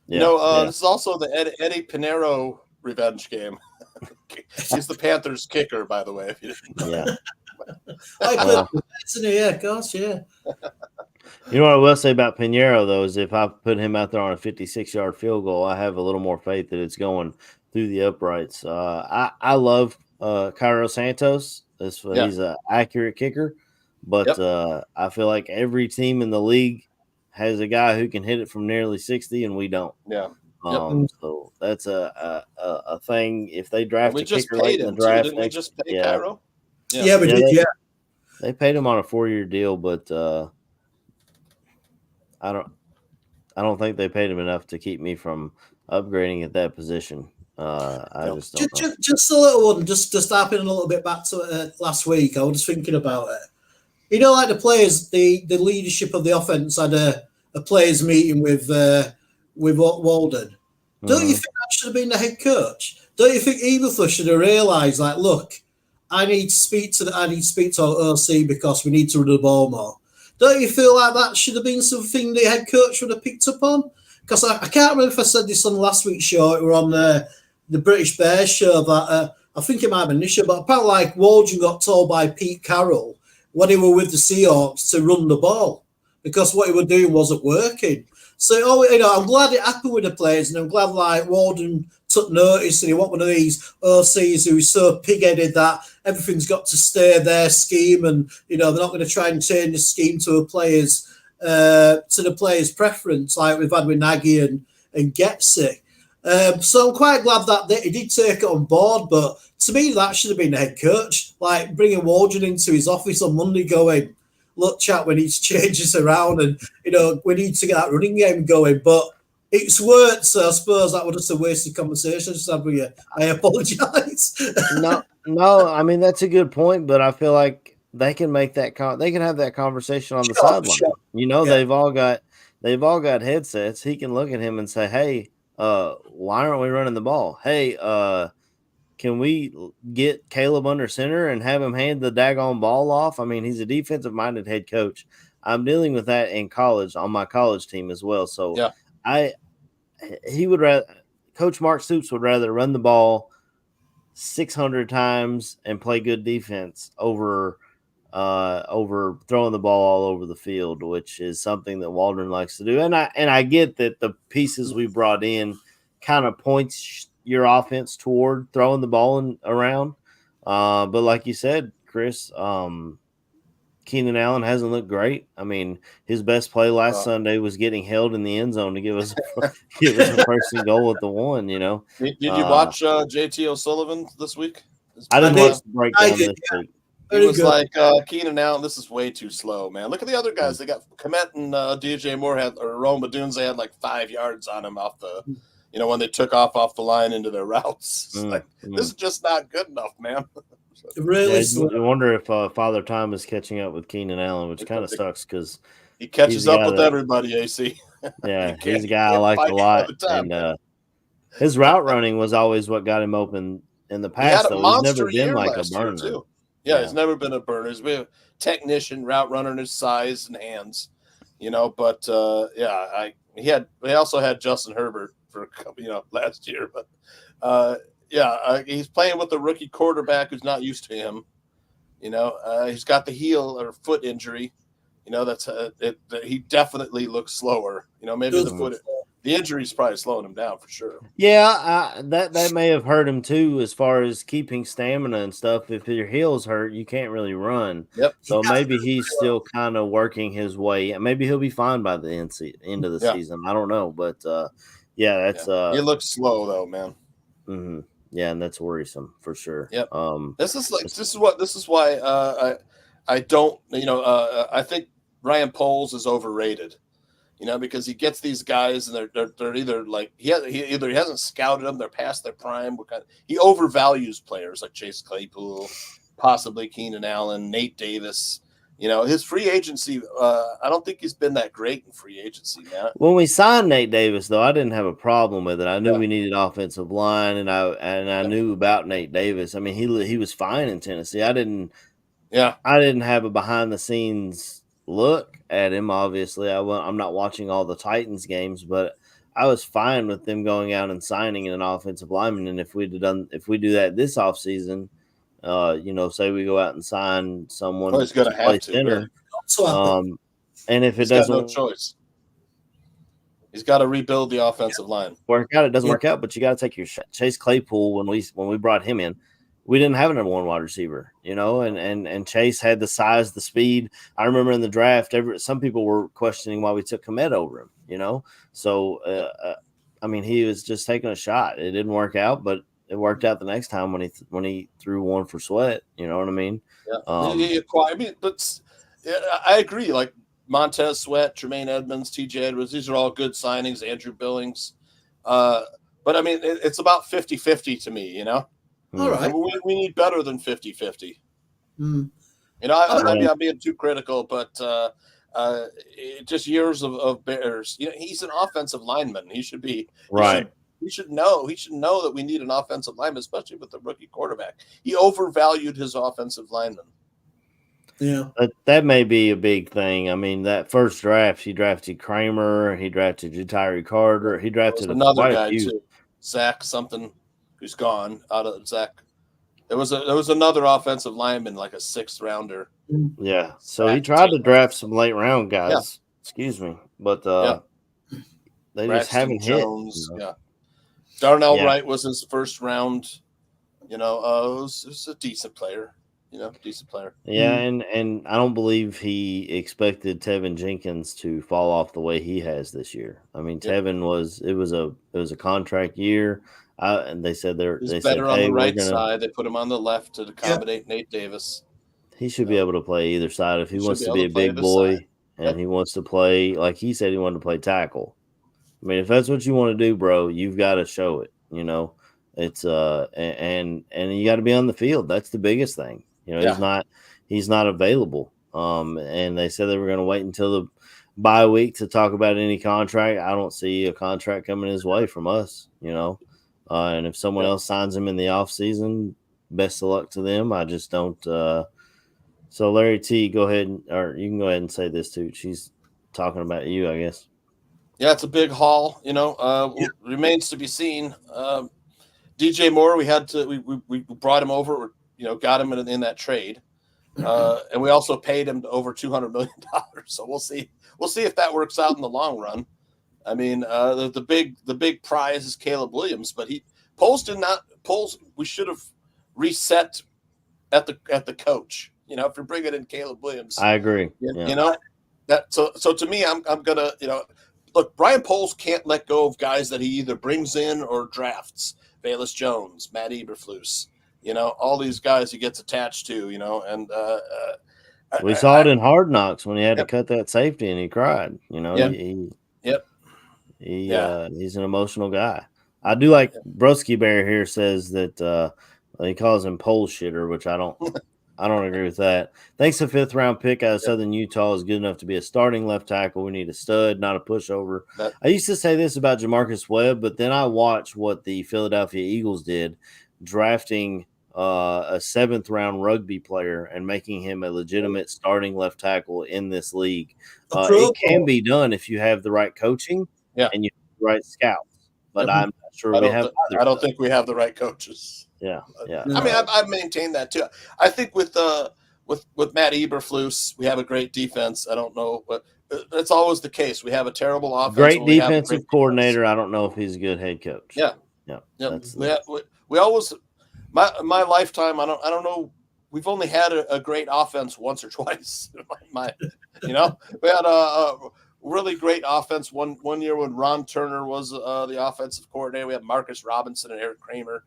This is also the Eddie Pinheiro revenge game. He's the Panthers kicker, by the way. If you didn't know. Yeah. Yeah, of course, yeah. You know what I will say about Pinheiro, though, is if I put him out there on a 56-yard field goal, I have a little more faith that it's going through the uprights. I love Cairo Santos. He's an accurate kicker, but I feel like every team in the league has a guy who can hit it from nearly 60, and we don't. Yeah. So that's a thing. If they draft a kicker late in the draft, didn't we just pay Cairo? Yeah, we did. Yeah, they paid him on a 4-year deal, but I don't think they paid him enough to keep me from upgrading at that position. I just don't know. Just a little one, just harping a little bit back to last week. I was just thinking about it. Like the players, the leadership of the offense had a players meeting with Walden. Don't you think that should have been the head coach? Don't you think Eberflus should have realised, like, look, I need to speak to our OC because we need to run the ball more. Don't you feel like that should have been something the head coach would have picked up on? Because I can't remember if I said this on last week's show. It were on the British Bears show that I think it might have been this show, but apparently like Waldron got told by Pete Carroll when he were with the Seahawks to run the ball because what he was doing wasn't working. So, I'm glad it happened with the players, and I'm glad like Walden took notice, and he wasn't one of these OCs who's so pig-headed that everything's got to stay their scheme, and they're not going to try and change the scheme to the players' preference, like we've had with Nagy and Getsy. So I'm quite glad that he did take it on board, but to me that should have been the head coach, like bringing Waldron into his office on Monday, going, look, chat, we need to change this around, and we need to get that running game going. But it's worked, so I suppose that was just a wasted conversation. I apologise. No, I mean that's a good point, but I feel like they can make that they can have that conversation on the sideline. Sure. They've all got headsets. He can look at him and say, "Hey, why aren't we running the ball? Hey, can we get Caleb under center and have him hand the daggone ball off?" I mean, he's a defensive-minded head coach. I'm dealing with that in college on my college team as well. So Coach Mark Stoops would rather run the ball 600 times and play good defense over throwing the ball all over the field, which is something that Waldron likes to do. And I get that the pieces we brought in kind of points your offense toward throwing the ball around. But like you said, Chris, Keenan Allen hasn't looked great. I mean, his best play last Sunday was getting held in the end zone to give us a first and goal at the 1, Did you watch JT O'Sullivan this week? I didn't watch the breakdown this week. He was like, Keenan Allen, this is way too slow, man. Look at the other guys. They got Komet and DJ Moore or Rome Badunes. They had like 5 yards on him off the when they took off the line into their routes. This is just not good enough, man. Really, I wonder if Father Time is catching up with Keenan Allen, which kind of sucks because he catches up with everybody. AC, yeah, he's a guy I like a lot, and his route running was always what got him open in the past. Though he's never been like a burner. Too. Yeah, he's never been a burner. He's been a technician, route runner in his size and hands, But he also had Justin Herbert for last year, but. He's playing with a rookie quarterback who's not used to him. He's got the heel or foot injury. He definitely looks slower. Maybe the injury's probably slowing him down for sure. Yeah, that may have hurt him too, as far as keeping stamina and stuff. If your heel's hurt, you can't really run. Yep. So maybe he's still kind of working his way. Maybe he'll be fine by the end of the season. I don't know, but that's he looks slow though, man. Mm-hmm. Yeah, and that's worrisome for sure. Yep. This is why I don't. I think Ryan Poles is overrated. because he gets these guys and they're either like he hasn't scouted them, they're past their prime. He overvalues players like Chase Claypool, possibly Keenan Allen, Nate Davis. His free agency, I don't think he's been that great in free agency, man. When we signed Nate Davis, though, I didn't have a problem with it. I knew we needed offensive line, and I knew about Nate Davis. I mean, he was fine in Tennessee. I didn't have a behind the scenes look at him. Obviously, I'm not watching all the Titans games, but I was fine with them going out and signing an offensive lineman. And if we do that this offseason, say we go out and sign someone, he's going to have to center, and if it doesn't, no choice, he's got to rebuild the offensive line. Work out, it doesn't work out, but you got to take your shot. Chase Claypool, when we brought him in, we didn't have a number one wide receiver, and Chase had the size, the speed. I remember in the draft, some people were questioning why we took Komet over him, So, I mean, he was just taking a shot. It didn't work out, but it worked out the next time when he threw one for Sweat. You know what I mean? Yeah. But I agree. Like Montez Sweat, Tremaine Edmonds, T.J. Edwards, these are all good signings. Andrew Billings. But I mean, it's about 50-50 to me. All right. We need better than 50-50. Mm. I'm being too critical, but just years of Bears. He's an offensive lineman. He should be right. He should know that we need an offensive lineman, especially with the rookie quarterback. He overvalued his offensive lineman. Yeah. That may be a big thing. I mean, that first draft, he drafted Kramer, he drafted Ja'Tyre Carter, he drafted another guy too, Zach something, who's gone out of Zach. There was another offensive lineman, like a 6th rounder. Yeah. So he tried to draft some late round guys. Yeah. Excuse me, but they just haven't Jones, hit. Yeah. Darnell Wright was his first round. It was a decent player. Yeah, and I don't believe he expected Tevin Jenkins to fall off the way he has this year. I mean, Tevin was a contract year, and they said he's better on the right side. They put him on the left to accommodate Nate Davis. He should be able to play either side if he wants to be a big boy and he wants to play like he said he wanted to play tackle. I mean, if that's what you want to do, bro, you've got to show it. It's and you got to be on the field. That's the biggest thing. He's not available. And they said they were going to wait until the bye week to talk about any contract. I don't see a contract coming his way from us. And if someone else signs him in the off season, best of luck to them. I just don't. So Larry T, go ahead or you can go ahead and say this too. She's talking about you, I guess. Yeah, it's a big haul. Remains to be seen. DJ Moore, we brought him over. Got him in that trade, and we also paid him over $200 million. So we'll see if that works out in the long run. I mean, the big prize is Caleb Williams, but Poles we should have reset at the coach. If you're bringing in Caleb Williams, I agree. So to me, I'm gonna look. Brian Poles can't let go of guys that he either brings in or drafts. Bayless Jones, Matt Eberflus. All these guys he gets attached to, and we saw it in Hard Knocks when he had to cut that safety and he cried. He's an emotional guy. I do like Broski Bear here says that he calls him pole shitter, which I don't agree with that. Thanks a 5th round pick out of Southern Utah is good enough to be a starting left tackle. We need a stud, not a pushover. I used to say this about Jamarcus Webb, but then I watched what the Philadelphia Eagles did, drafting a 7th round rugby player and making him a legitimate starting left tackle in this league. It can be done if you have the right coaching and you have the right scouts. But I'm not sure we have. I don't think we have the right coaches. Yeah. I mean, I've maintained that too. I think with Matt Eberflus, we have a great defense. I don't know, but that's always the case. We have a terrible offense. Great defensive coordinator. I don't know if he's a good head coach. Yeah. We always my lifetime. I don't know. We've only had a great offense once or twice. We had a really great offense one year when Ron Turner was the offensive coordinator. We had Marcus Robinson and Eric Kramer.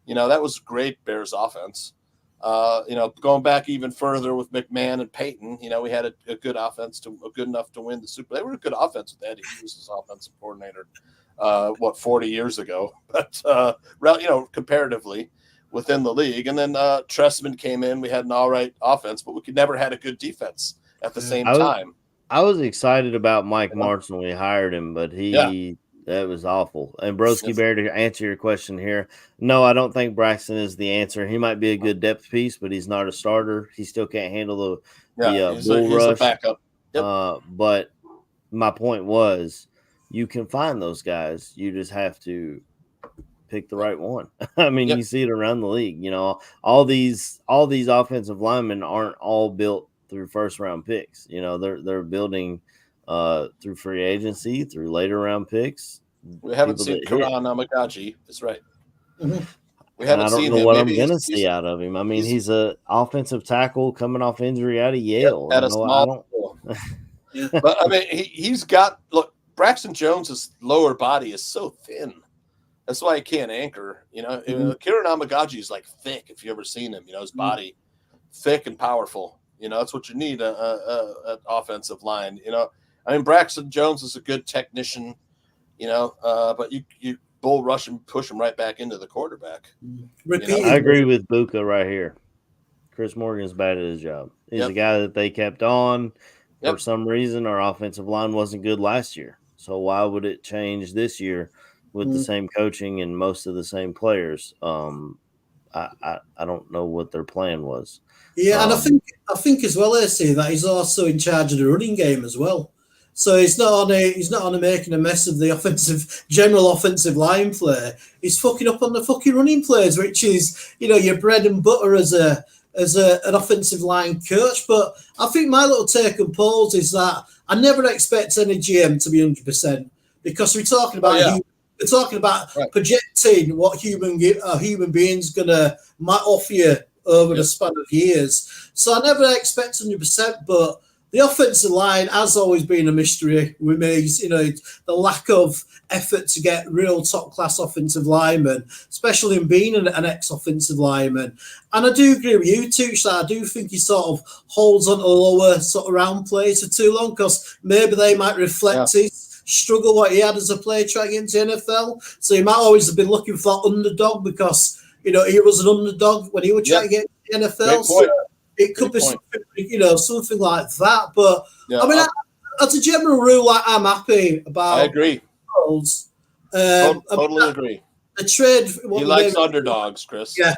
That was great Bears offense. Going back even further with McMahon and Peyton, we had a good offense good enough to win the Super. They were a good offense with Eddie. He was his offensive coordinator, 40 years ago, but comparatively within the league. And then Trestman came in. We had an all right offense, but we could never had a good defense at the same time. I was excited about Mike Martz when we hired him, but that was awful. And Broski Bear, to answer your question here, no, I don't think Braxton is the answer. He might be a good depth piece, but he's not a starter. He still can't handle the bull rush. A backup. Yep. But my point was, you can find those guys. You just have to pick the right one. I mean, you see it around the league. All these offensive linemen aren't all built through first round picks. They're building through free agency, through later round picks. We haven't seen Karan Namagaji. That's right. Mm-hmm. I don't know what I'm going to see out of him. I mean, he's an offensive tackle coming off injury out of Yale. At a small But I mean, he's got Braxton Jones's lower body is so thin. That's why he can't anchor. Kieran Namagaji is like thick. If you ever seen him, his body thick and powerful. That's what you need an offensive line. I mean, Braxton Jones is a good technician, but you bull rush and push him right back into the quarterback. I agree with Buka right here. Chris Morgan's bad at his job. He's a guy that they kept on for some reason. Our offensive line wasn't good last year. So why would it change this year with the same coaching and most of the same players? I don't know what their plan was. Yeah, and I think as well, AC, that he's also in charge of the running game as well. So he's not on making a mess of the general offensive line play. He's fucking up on the fucking running plays, which is your bread and butter as an offensive line coach. But I think my little take on polls is that I never expect any GM to be 100% because we're talking about projecting what human being's might offer you over the span of years. So I never expect 100%, but the offensive line has always been a mystery with me. The lack of effort to get real top-class offensive linemen, especially in being an ex-offensive lineman. And I do agree with you, Tooch, that I do think he sort of holds on to lower sort of round plays for too long because maybe they might reflect his struggle what he had as a player trying into NFL. So he might always have been looking for that underdog because, he was an underdog when he was trying to get into the NFL. So it could be something, something like that. But I mean, as a general rule, I'm happy about. I agree. Totally agree. The trade. He likes underdogs, Chris. Yeah,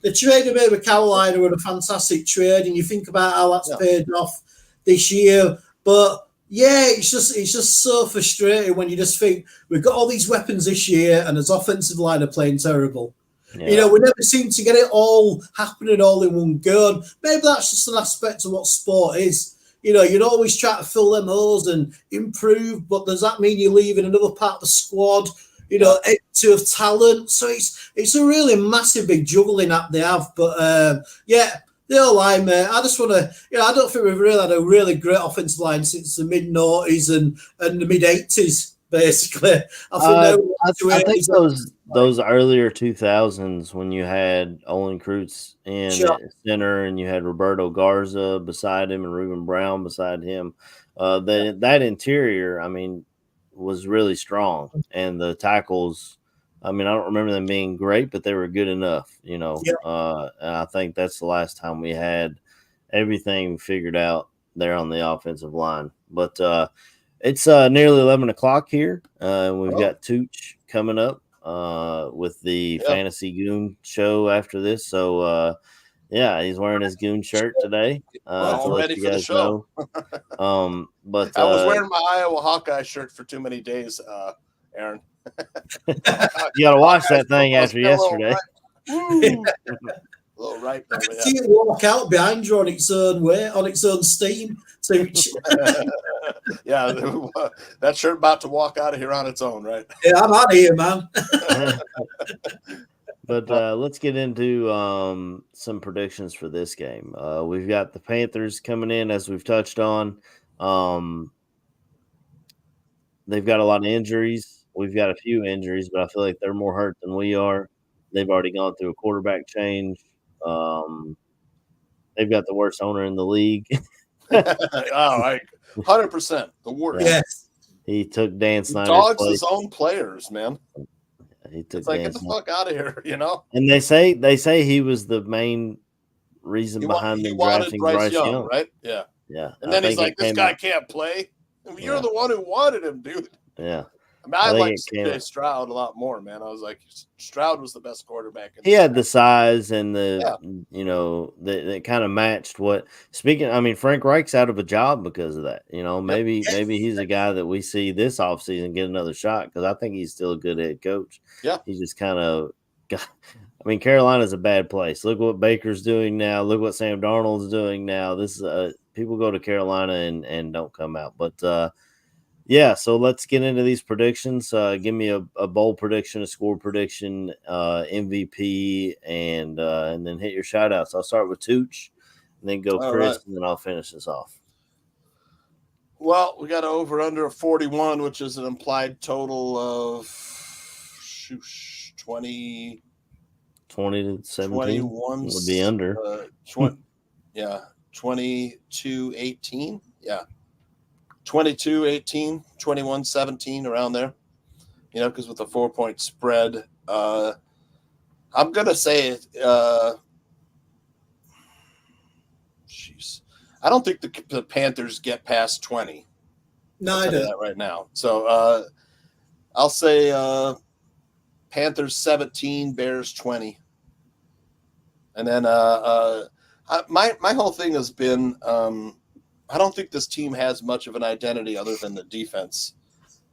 the trade he made with Carolina was a fantastic trade, and you think about how that's paid off this year. But it's just so frustrating when you just think we've got all these weapons this year, and as offensive line are playing terrible. Yeah. We never seem to get it all happening all in one go. And maybe that's just an aspect of what sport is. You'd always try to fill them holes and improve, but does that mean you're leaving another part of the squad, empty of talent? So it's a really massive big juggling act they have. But the O-line, mate, I just want to, I don't think we've really had a really great offensive line since the mid-noughties and the mid-80s. Basically, I think those earlier 2000s when you had Olin Kreutz in center and you had Roberto Garza beside him and Reuben Brown beside him, that interior, I mean, was really strong, and the tackles. I mean, I don't remember them being great, but they were good enough, and I think that's the last time we had everything figured out there on the offensive line, but. It's nearly 11 o'clock here. We've got Tooch coming up with the Fantasy Goon show after this. So, he's wearing his Goon shirt today. I'm ready for the show. But I was wearing my Iowa Hawkeye shirt for too many days, Aaron. You got to wash that thing after yesterday. A little right. I can see it walk out behind you on its own way, on its own steam. That shirt about to walk out of here on its own, right? Yeah, I'm out of here, man. But let's get into some predictions for this game. We've got the Panthers coming in, as we've touched on. They've got a lot of injuries. We've got a few injuries, but I feel like they're more hurt than we are. They've already gone through a quarterback change. They've got the worst owner in the league. 100% the worst. Yeah. Yes. He took Dan He Snyder's dogs place. his own players, man. He took It's like, Dan get the Snyder. fuck out of here, you know? And they say he was the main reason behind He them wanted drafting Bryce Young, right? Yeah. Yeah. And then he's like, this guy out. can't play. I mean, you're Yeah. the one who wanted him, dude. Yeah. I mean, I think like it came CJ out. Stroud a lot more, man. I was like, Stroud was the best quarterback. He had the size and that kind of matched what. Speaking, I mean, Frank Reich's out of a job because of that. Maybe he's a guy that we see this offseason get another shot because I think he's still a good head coach. Yeah, he just kind of got. I mean, Carolina's a bad place. Look what Baker's doing now. Look what Sam Darnold's doing now. This is people go to Carolina and don't come out, but. Yeah, so let's get into these predictions. Give me a bold prediction, a score prediction, MVP, and then hit your shout outs. I'll start with Tooch, and then go Chris, and then I'll finish this off. Well, we got over under a 41, which is an implied total of 20 to 17 would be under. 22-18. Yeah. 22-18, 21-17, around there. Because with a 4-point spread, I'm going to say it. I don't think the Panthers get past 20. No, I'll I tell you don't. that right now. So I'll say Panthers 17, Bears 20. And then my whole thing has been I don't think this team has much of an identity other than the defense,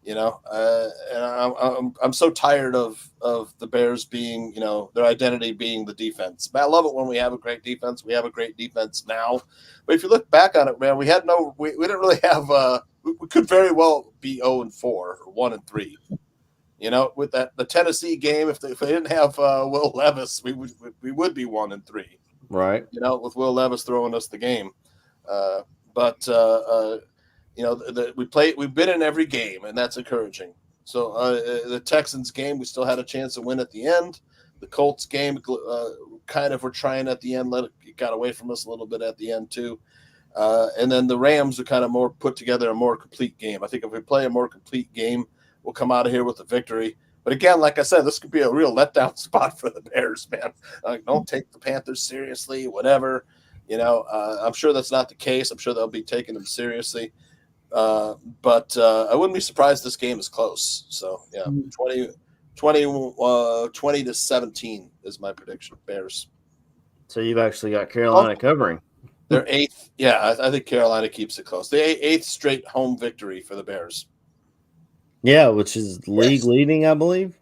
and I'm so tired of the Bears being, their identity being the defense. But I love it when we have a great defense. We have a great defense now, but if you look back on it, man, we didn't really have. We could very well be 0-4 or 1-3. With the Tennessee game, if they didn't have Will Levis, we would be 1-3. Right. With Will Levis throwing us the game. But we've been in every game, and that's encouraging. So the Texans game, we still had a chance to win at the end. The Colts game, kind of were trying at the end. It got away from us a little bit at the end too. And then the Rams are kind of more put together, a more complete game. I think if we play a more complete game, we'll come out of here with a victory. But again, like I said, this could be a real letdown spot for the Bears, man. Don't take the Panthers seriously, whatever. I'm sure that's not the case. I'm sure they'll be taking them seriously. But I wouldn't be surprised this game is close. So, yeah, 20-17 is my prediction. Bears. So you've actually got Carolina covering. They're eighth. Yeah, I think Carolina keeps it close. The eighth straight home victory for the Bears. Yeah, which is league leading, I believe.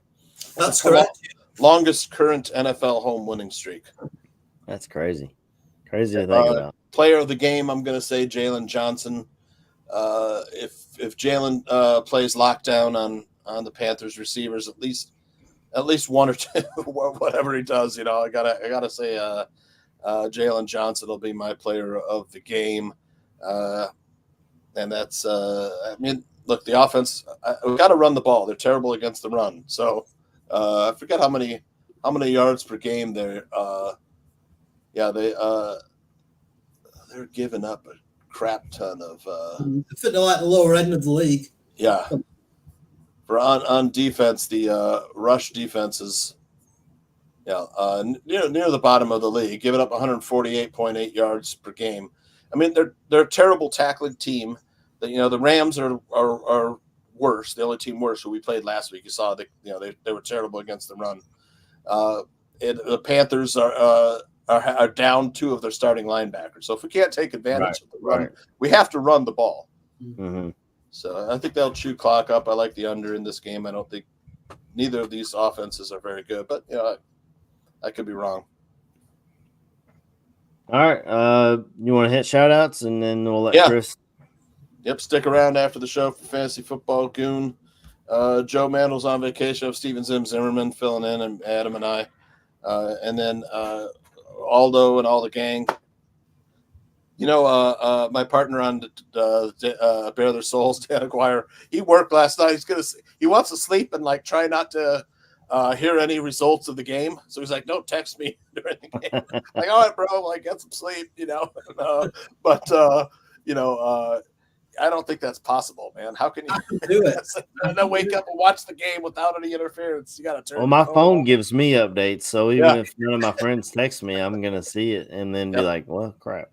That's correct. Longest current NFL home winning streak. That's crazy. Crazy to think about. Player of the game, I'm going to say Jalen Johnson. If Jalen plays lockdown on the Panthers receivers, at least one or two, whatever he does, I gotta say Jalen Johnson will be my player of the game. And that's look, the offense, we've got to run the ball. They're terrible against the run. So I forget how many yards per game they're giving up a crap ton of I think they're like the lower end of the league. Yeah. For on defense, the rush defense is near the bottom of the league, giving up 148.8 yards per game. I mean, they're a terrible tackling team. The Rams are worse. The only team worse who we played last week. You saw they were terrible against the run. The Panthers are down two of their starting linebackers. So if we can't take advantage of the run, we have to run the ball. Mm-hmm. So I think they'll chew clock up. I like the under in this game. I don't think neither of these offenses are very good, but I could be wrong. All right. You want to hit shout outs and then we'll let Chris. Yep. Stick around after the show for Fantasy Football Goon. Joe Mandel's on vacation. Of Steven Zimmerman filling in, and Adam and I. And then Aldo and all the gang. My partner on Bare Their Souls, Dan Aguirre, he worked last night. He wants to sleep and try not to hear any results of the game. So he's like, don't text me during the game. Like, all right, bro, like get some sleep, I don't think that's possible, man. How can you do it? And then wake up and watch the game without any interference? You got to turn. Well, my phone gives me updates, so even if none of my friends text me, I'm gonna see it and then be like, "Well, crap."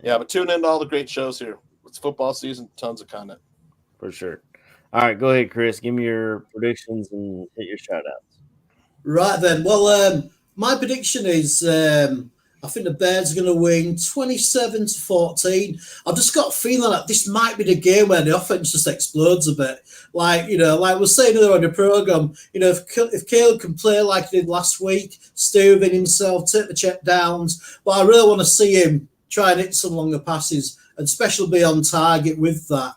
Yeah, but tune in to all the great shows here. It's football season, tons of content for sure. All right, go ahead, Chris. Give me your predictions and hit your shout outs. Right then. Well, my prediction is I think the Bears are going to win 27-14. I've just got a feeling that this might be the game where the offense just explodes a bit. Like we were saying earlier on the program, if Caleb can play like he did last week, stay within himself, take the check downs, but I really want to see him try and hit some longer passes and especially be on target with that.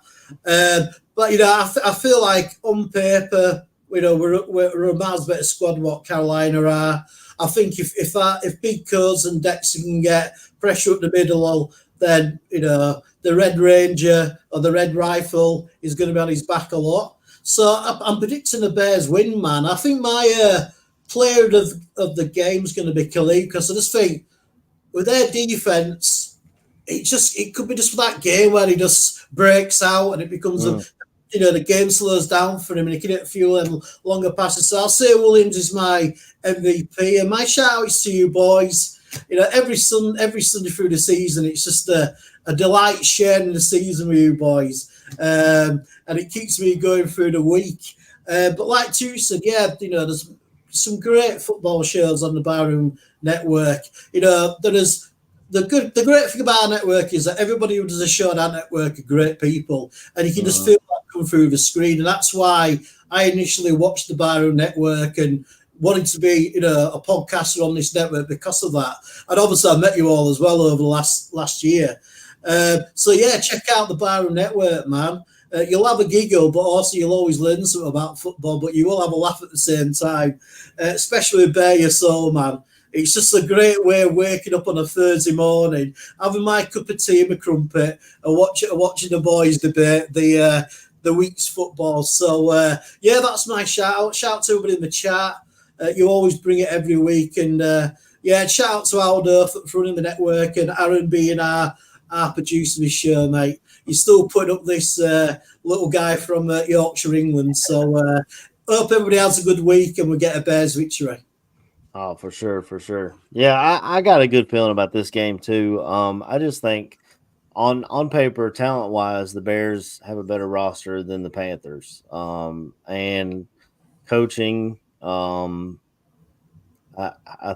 But I feel like on paper, we're a miles better squad than what Carolina are. I think if Big Cuz and Dexter can get pressure up the middle, then the Red Ranger or the Red Rifle is going to be on his back a lot. So I'm predicting the Bears win, man. I think my player of the game is going to be Khalid, because I just think with their defense, it could be just that game where he just breaks out and it becomes the game slows down for him and he can hit a few longer passes. So I'll say Williams is my MVP. And my shout out is to you boys. Every Sunday through the season, it's just a delight sharing the season with you boys. And it keeps me going through the week. But like Tu said, there's some great football shows on the Barroom Network. The great thing about our network is that everybody who does a show on our network are great people, and you can just feel that come through the screen. And that's why I initially watched the Barroom Network and wanted to be, a podcaster on this network because of that. And obviously, I met you all as well over the last year. Check out the Barroom Network, man. You'll have a giggle, but also you'll always learn something about football. But you will have a laugh at the same time, especially with Bare Your Soul, man. It's just a great way of waking up on a Thursday morning, having my cup of tea and my crumpet, and watching the boys debate the week's football. So, that's my shout out. Shout out to everybody in the chat. You always bring it every week. And, shout out to Aldo for running the network and Aaron being our producer of this show, mate. You're still putting up this little guy from Yorkshire, England. So, hope everybody has a good week and we get a Bears victory. Oh, for sure. Yeah, I got a good feeling about this game too. I just think on paper, talent-wise, the Bears have a better roster than the Panthers. And coaching, I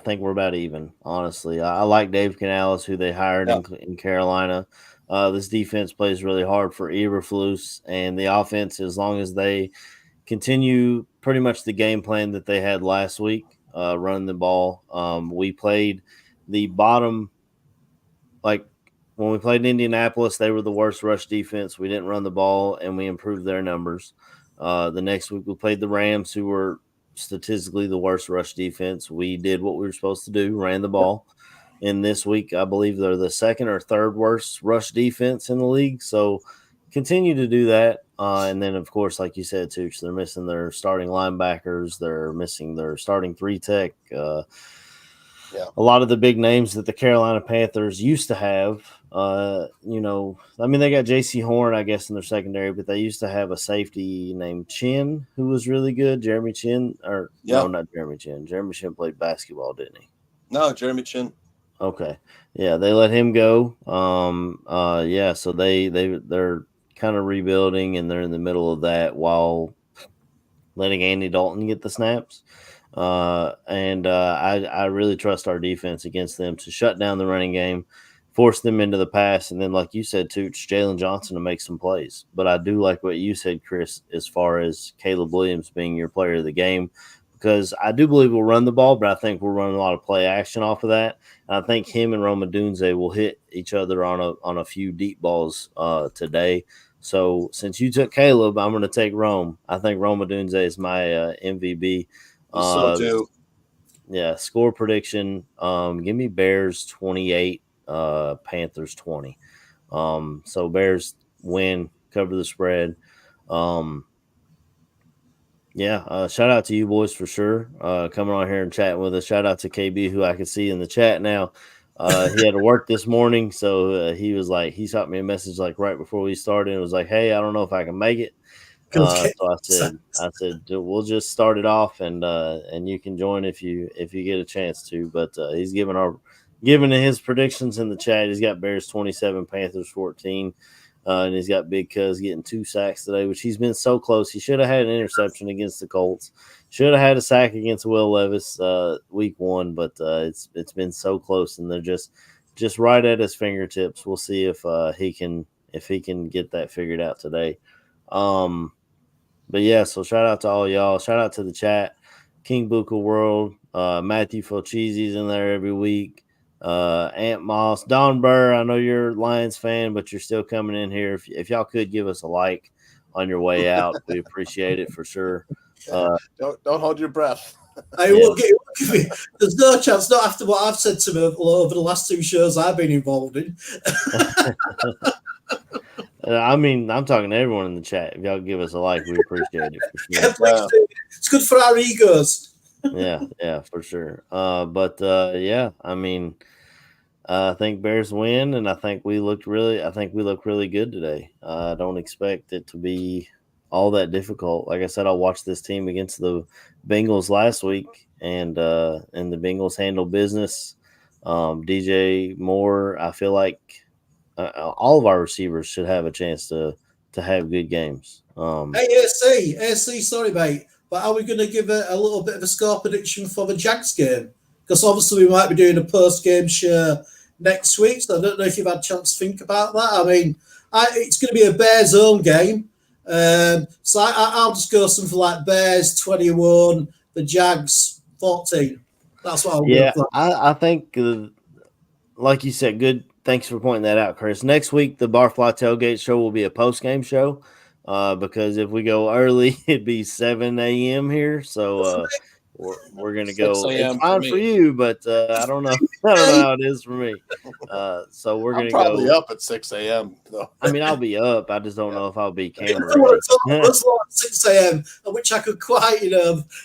think we're about even, honestly. I like Dave Canales, who they hired in Carolina. This defense plays really hard for Eberflus, and the offense, as long as they continue pretty much the game plan that they had last week, running the ball. We played the bottom, like when we played in Indianapolis, they were the worst rush defense. We didn't run the ball, and we improved their numbers. The next week we played the Rams, who were statistically the worst rush defense. We did what we were supposed to do, ran the ball. And this week, I believe they're the second or third worst rush defense in the league. So continue to do that. And then, of course, like you said, Tooch, they're missing their starting linebackers. They're missing their starting three-tech. A lot of the big names that the Carolina Panthers used to have, they got J.C. Horn, I guess, in their secondary, but they used to have a safety named Chin who was really good. Jeremy Chin. No, not Jeremy Chin. Jeremy Chin played basketball, didn't he? No, Jeremy Chin. Okay. Yeah, they let him go. So they're kind of rebuilding, and they're in the middle of that while letting Andy Dalton get the snaps. I really trust our defense against them to shut down the running game, force them into the pass, and then, like you said, Tooch, Jalen Johnson to make some plays. But I do like what you said, Chris, as far as Caleb Williams being your player of the game, because I do believe we'll run the ball, but I think we'll run a lot of play action off of that. And I think him and Roma Dunze will hit each other on a few deep balls today. So since you took Caleb, I'm going to take Rome. I think Roma Dunze is my MVP. So do. Yeah, score prediction. Give me Bears 28, Panthers 20. So Bears win, cover the spread. Yeah, shout out to you boys for sure. Coming on here and chatting with us. Shout out to KB, who I can see in the chat now. He had to work this morning, so he was like, he shot me a message like right before we started. And was like, "Hey, I don't know if I can make it." So I said, we'll just start it off, and you can join if you get a chance to. But he's giving his predictions in the chat. He's got Bears 27, Panthers 14. And he's got Big Cuz getting 2 sacks today, which he's been so close. He should have had an interception against the Colts. Should have had a sack against Will Levis week 1, but it's been so close, and they're just right at his fingertips. We'll see if he can get that figured out today. But yeah, so shout out to all y'all. Shout out to the chat. King Buka World, Matthew Fulcheezy's in there every week. Ant Moss, Don Burr, I know you're a Lions fan, but you're still coming in here. If y'all could give us a like on your way out, we appreciate it for sure. Don't hold your breath. I won't give me. There's no chance, not after what I've said to him over the last 2 shows I've been involved in. I mean, I'm talking to everyone in the chat. If y'all give us a like, we appreciate it. For sure. Yeah, please do. It's good for our egos. Yeah, for sure. Yeah, I mean, I think Bears win, and I think we look really good today. I don't expect it to be all that difficult. Like I said, I watched this team against the Bengals last week, and the Bengals handled business. DJ Moore, I feel like all of our receivers should have a chance to have good games. Hey, AC, sorry, mate, but are we going to give a little bit of a score prediction for the Jags game? Because obviously we might be doing a post-game show next week, so I don't know if you've had a chance to think about that. I mean, it's going to be a Bears home game, so I'll just go something like Bears 21, the Jags 14. That's what I'll go for. I think, like you said, good. Thanks for pointing that out, Chris. Next week, the Barfly Tailgate show will be a post-game show because if we go early, it'd be 7 a.m. here. So we're going to go. It's fine for you, but I don't know. I don't know how it is for me. So we're going to go. Probably up at 6 a.m. though. I mean, I'll be up. I just don't know if I'll be camera. It's like 6 a.m., which I could quite,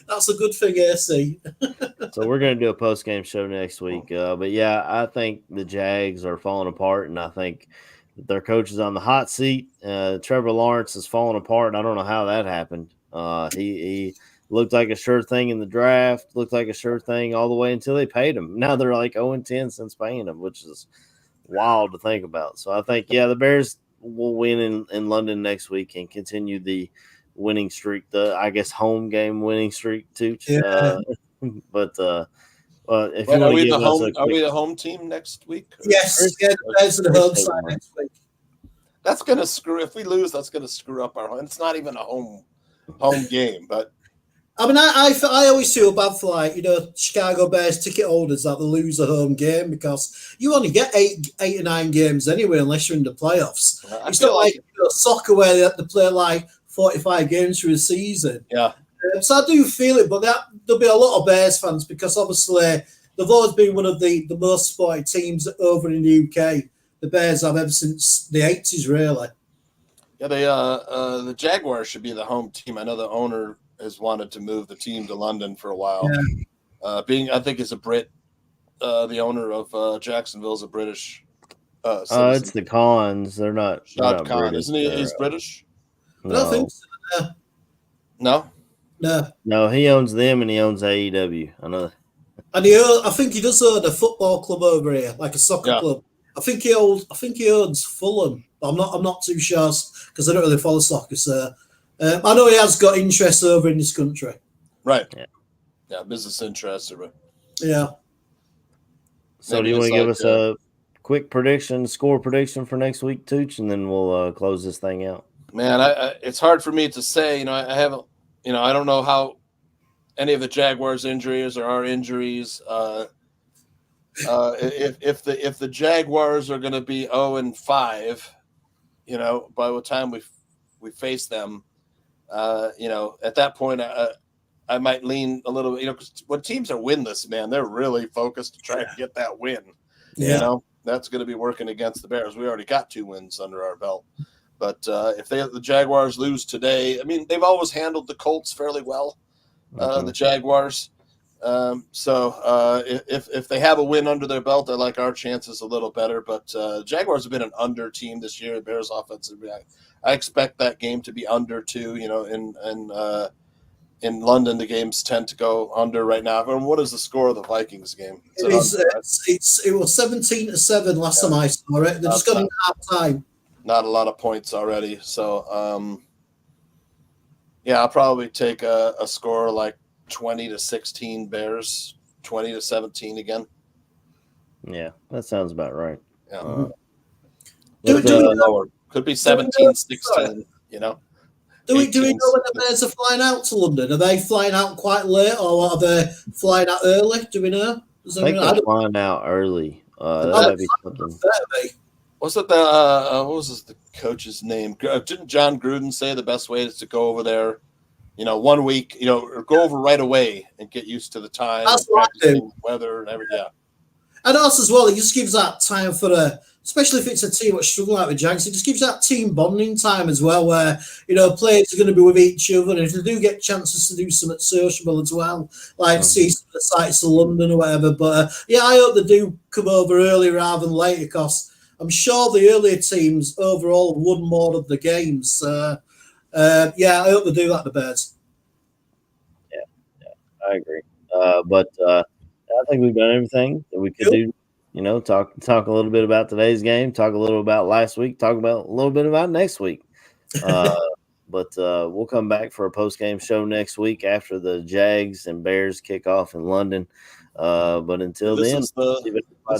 that's a good thing, AC. So we're going to do a post-game show next week. But yeah, I think the Jags are falling apart, and I think their coach is on the hot seat. Trevor Lawrence is falling apart. I don't know how that happened. He looked like a sure thing in the draft, looked like a sure thing all the way until they paid him. Now they're like 0-10 since paying him, which is wild to think about. So I think, the Bears will win in London next week and continue the winning streak, I guess home game winning streak too. Yeah. But if Wait, you are want to give us are we the home team next week? Yes, the Bears are the home side next week. That's gonna screw. If we lose, that's gonna screw up our home. It's not even a home game, but I mean, I always feel bad for Chicago Bears ticket holders that they lose a home game because you only get eight or 9 games anyway unless you're in the playoffs. It's not like soccer where they have to play like 45 games through a season. Yeah. So I do feel it, but there'll be a lot of Bears fans because obviously they've always been one of the most supported teams over in the UK. The Bears have ever since the 80s, really. Yeah, the Jaguars should be the home team. I know the owner has wanted to move the team to London for a while. Yeah. I think is a Brit. The owner of Jacksonville is a British. It's the Khans. They're not. Shad Khan, British. Isn't he? He's British. No. I don't think so. No. He owns them and he owns AEW. I know. And I think he does own a football club over here, like a soccer club. I think he owns Fulham. But I'm not too sure because I don't really follow soccer. So I know he has got interest over in this country. Right. Yeah. Business interests. Yeah. So do you want to give us a quick score prediction for next week, Tooch, and then we'll close this thing out? Man, it's hard for me to say. I haven't. I don't know how any of the Jaguars' injuries or our injuries. If the Jaguars are going to be 0-5, by the time we face them, at that point, I might lean a little bit. Because when teams are winless, man, they're really focused to try to get that win. Yeah. That's going to be working against the Bears. We already got 2 wins under our belt. But if the Jaguars lose today, I mean, they've always handled the Colts fairly well, the Jaguars. If they have a win under their belt, I like our chances a little better. But Jaguars have been an under team this year. Bears offensive. I expect that game to be under 2. You know, in London, the games tend to go under right now. I mean, what is the score of the Vikings game? It was 17-7 last time I saw it. They're just going half time. Not a lot of points already. So, I'll probably take a score like 20-16 Bears, 20-17 again. Yeah, that sounds about right. Yeah. Lower. Could be 17-16, you know. Do we know when the Bears are flying out to London? Are they flying out quite late, or are they flying out early? Do we know? I think they're flying out early. That might be something. Was it the what was the coach's name? Didn't John Gruden say the best way is to go over there, 1 week, or go over right away and get used to the time, and weather and everything. Yeah. And also as well, it just gives that time for especially if it's a team that's struggling like the Jags, it just gives that team bonding time as well, where players are going to be with each other, and if they do get chances to do something sociable as well, like see some of the sights of London or whatever. But I hope they do come over early rather than later, because I'm sure the earlier teams overall have won more of the games. I hope they do that, the Bears. Yeah, I agree. But I think we've done everything that we could do. Talk a little bit about today's game, talk a little about last week, talk about a little bit about next week. But we'll come back for a post-game show next week after the Jags and Bears kick off in London. But until then, this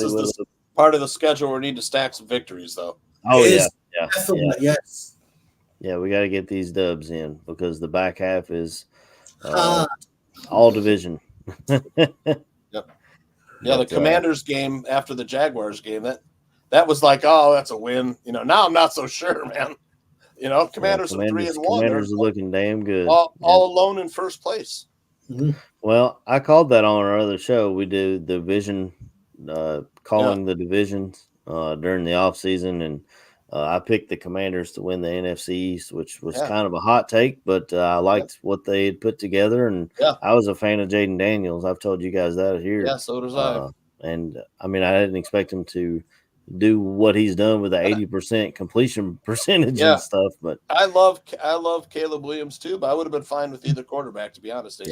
is part of the schedule where we need to stack some victories, though. Oh, yeah. Yes. Yeah, we got to get these dubs in because the back half is all division. Yep. Yeah, the Commanders game after the Jaguars game, that was like, oh, that's a win. Now I'm not so sure, man. Commanders are 3-1. Commanders are looking damn good. All alone in first place. Mm-hmm. Well, I called that on our other show. We do the division, calling the divisions during the offseason, and I picked the Commanders to win the NFC East, which was kind of a hot take, but I liked what they had put together, and I was a fan of Jaden Daniels. I've told you guys that here. Yeah, so does I. And, I mean, I didn't expect him to do what he's done with the 80% completion percentage and stuff. But I love Caleb Williams too, but I would have been fine with either quarterback, to be honest.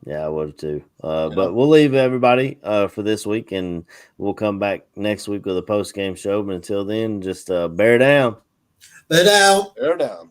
Yeah, I would have too. But we'll leave everybody for this week, and we'll come back next week with a post-game show. But until then, just bear down. Bear down. Bear down.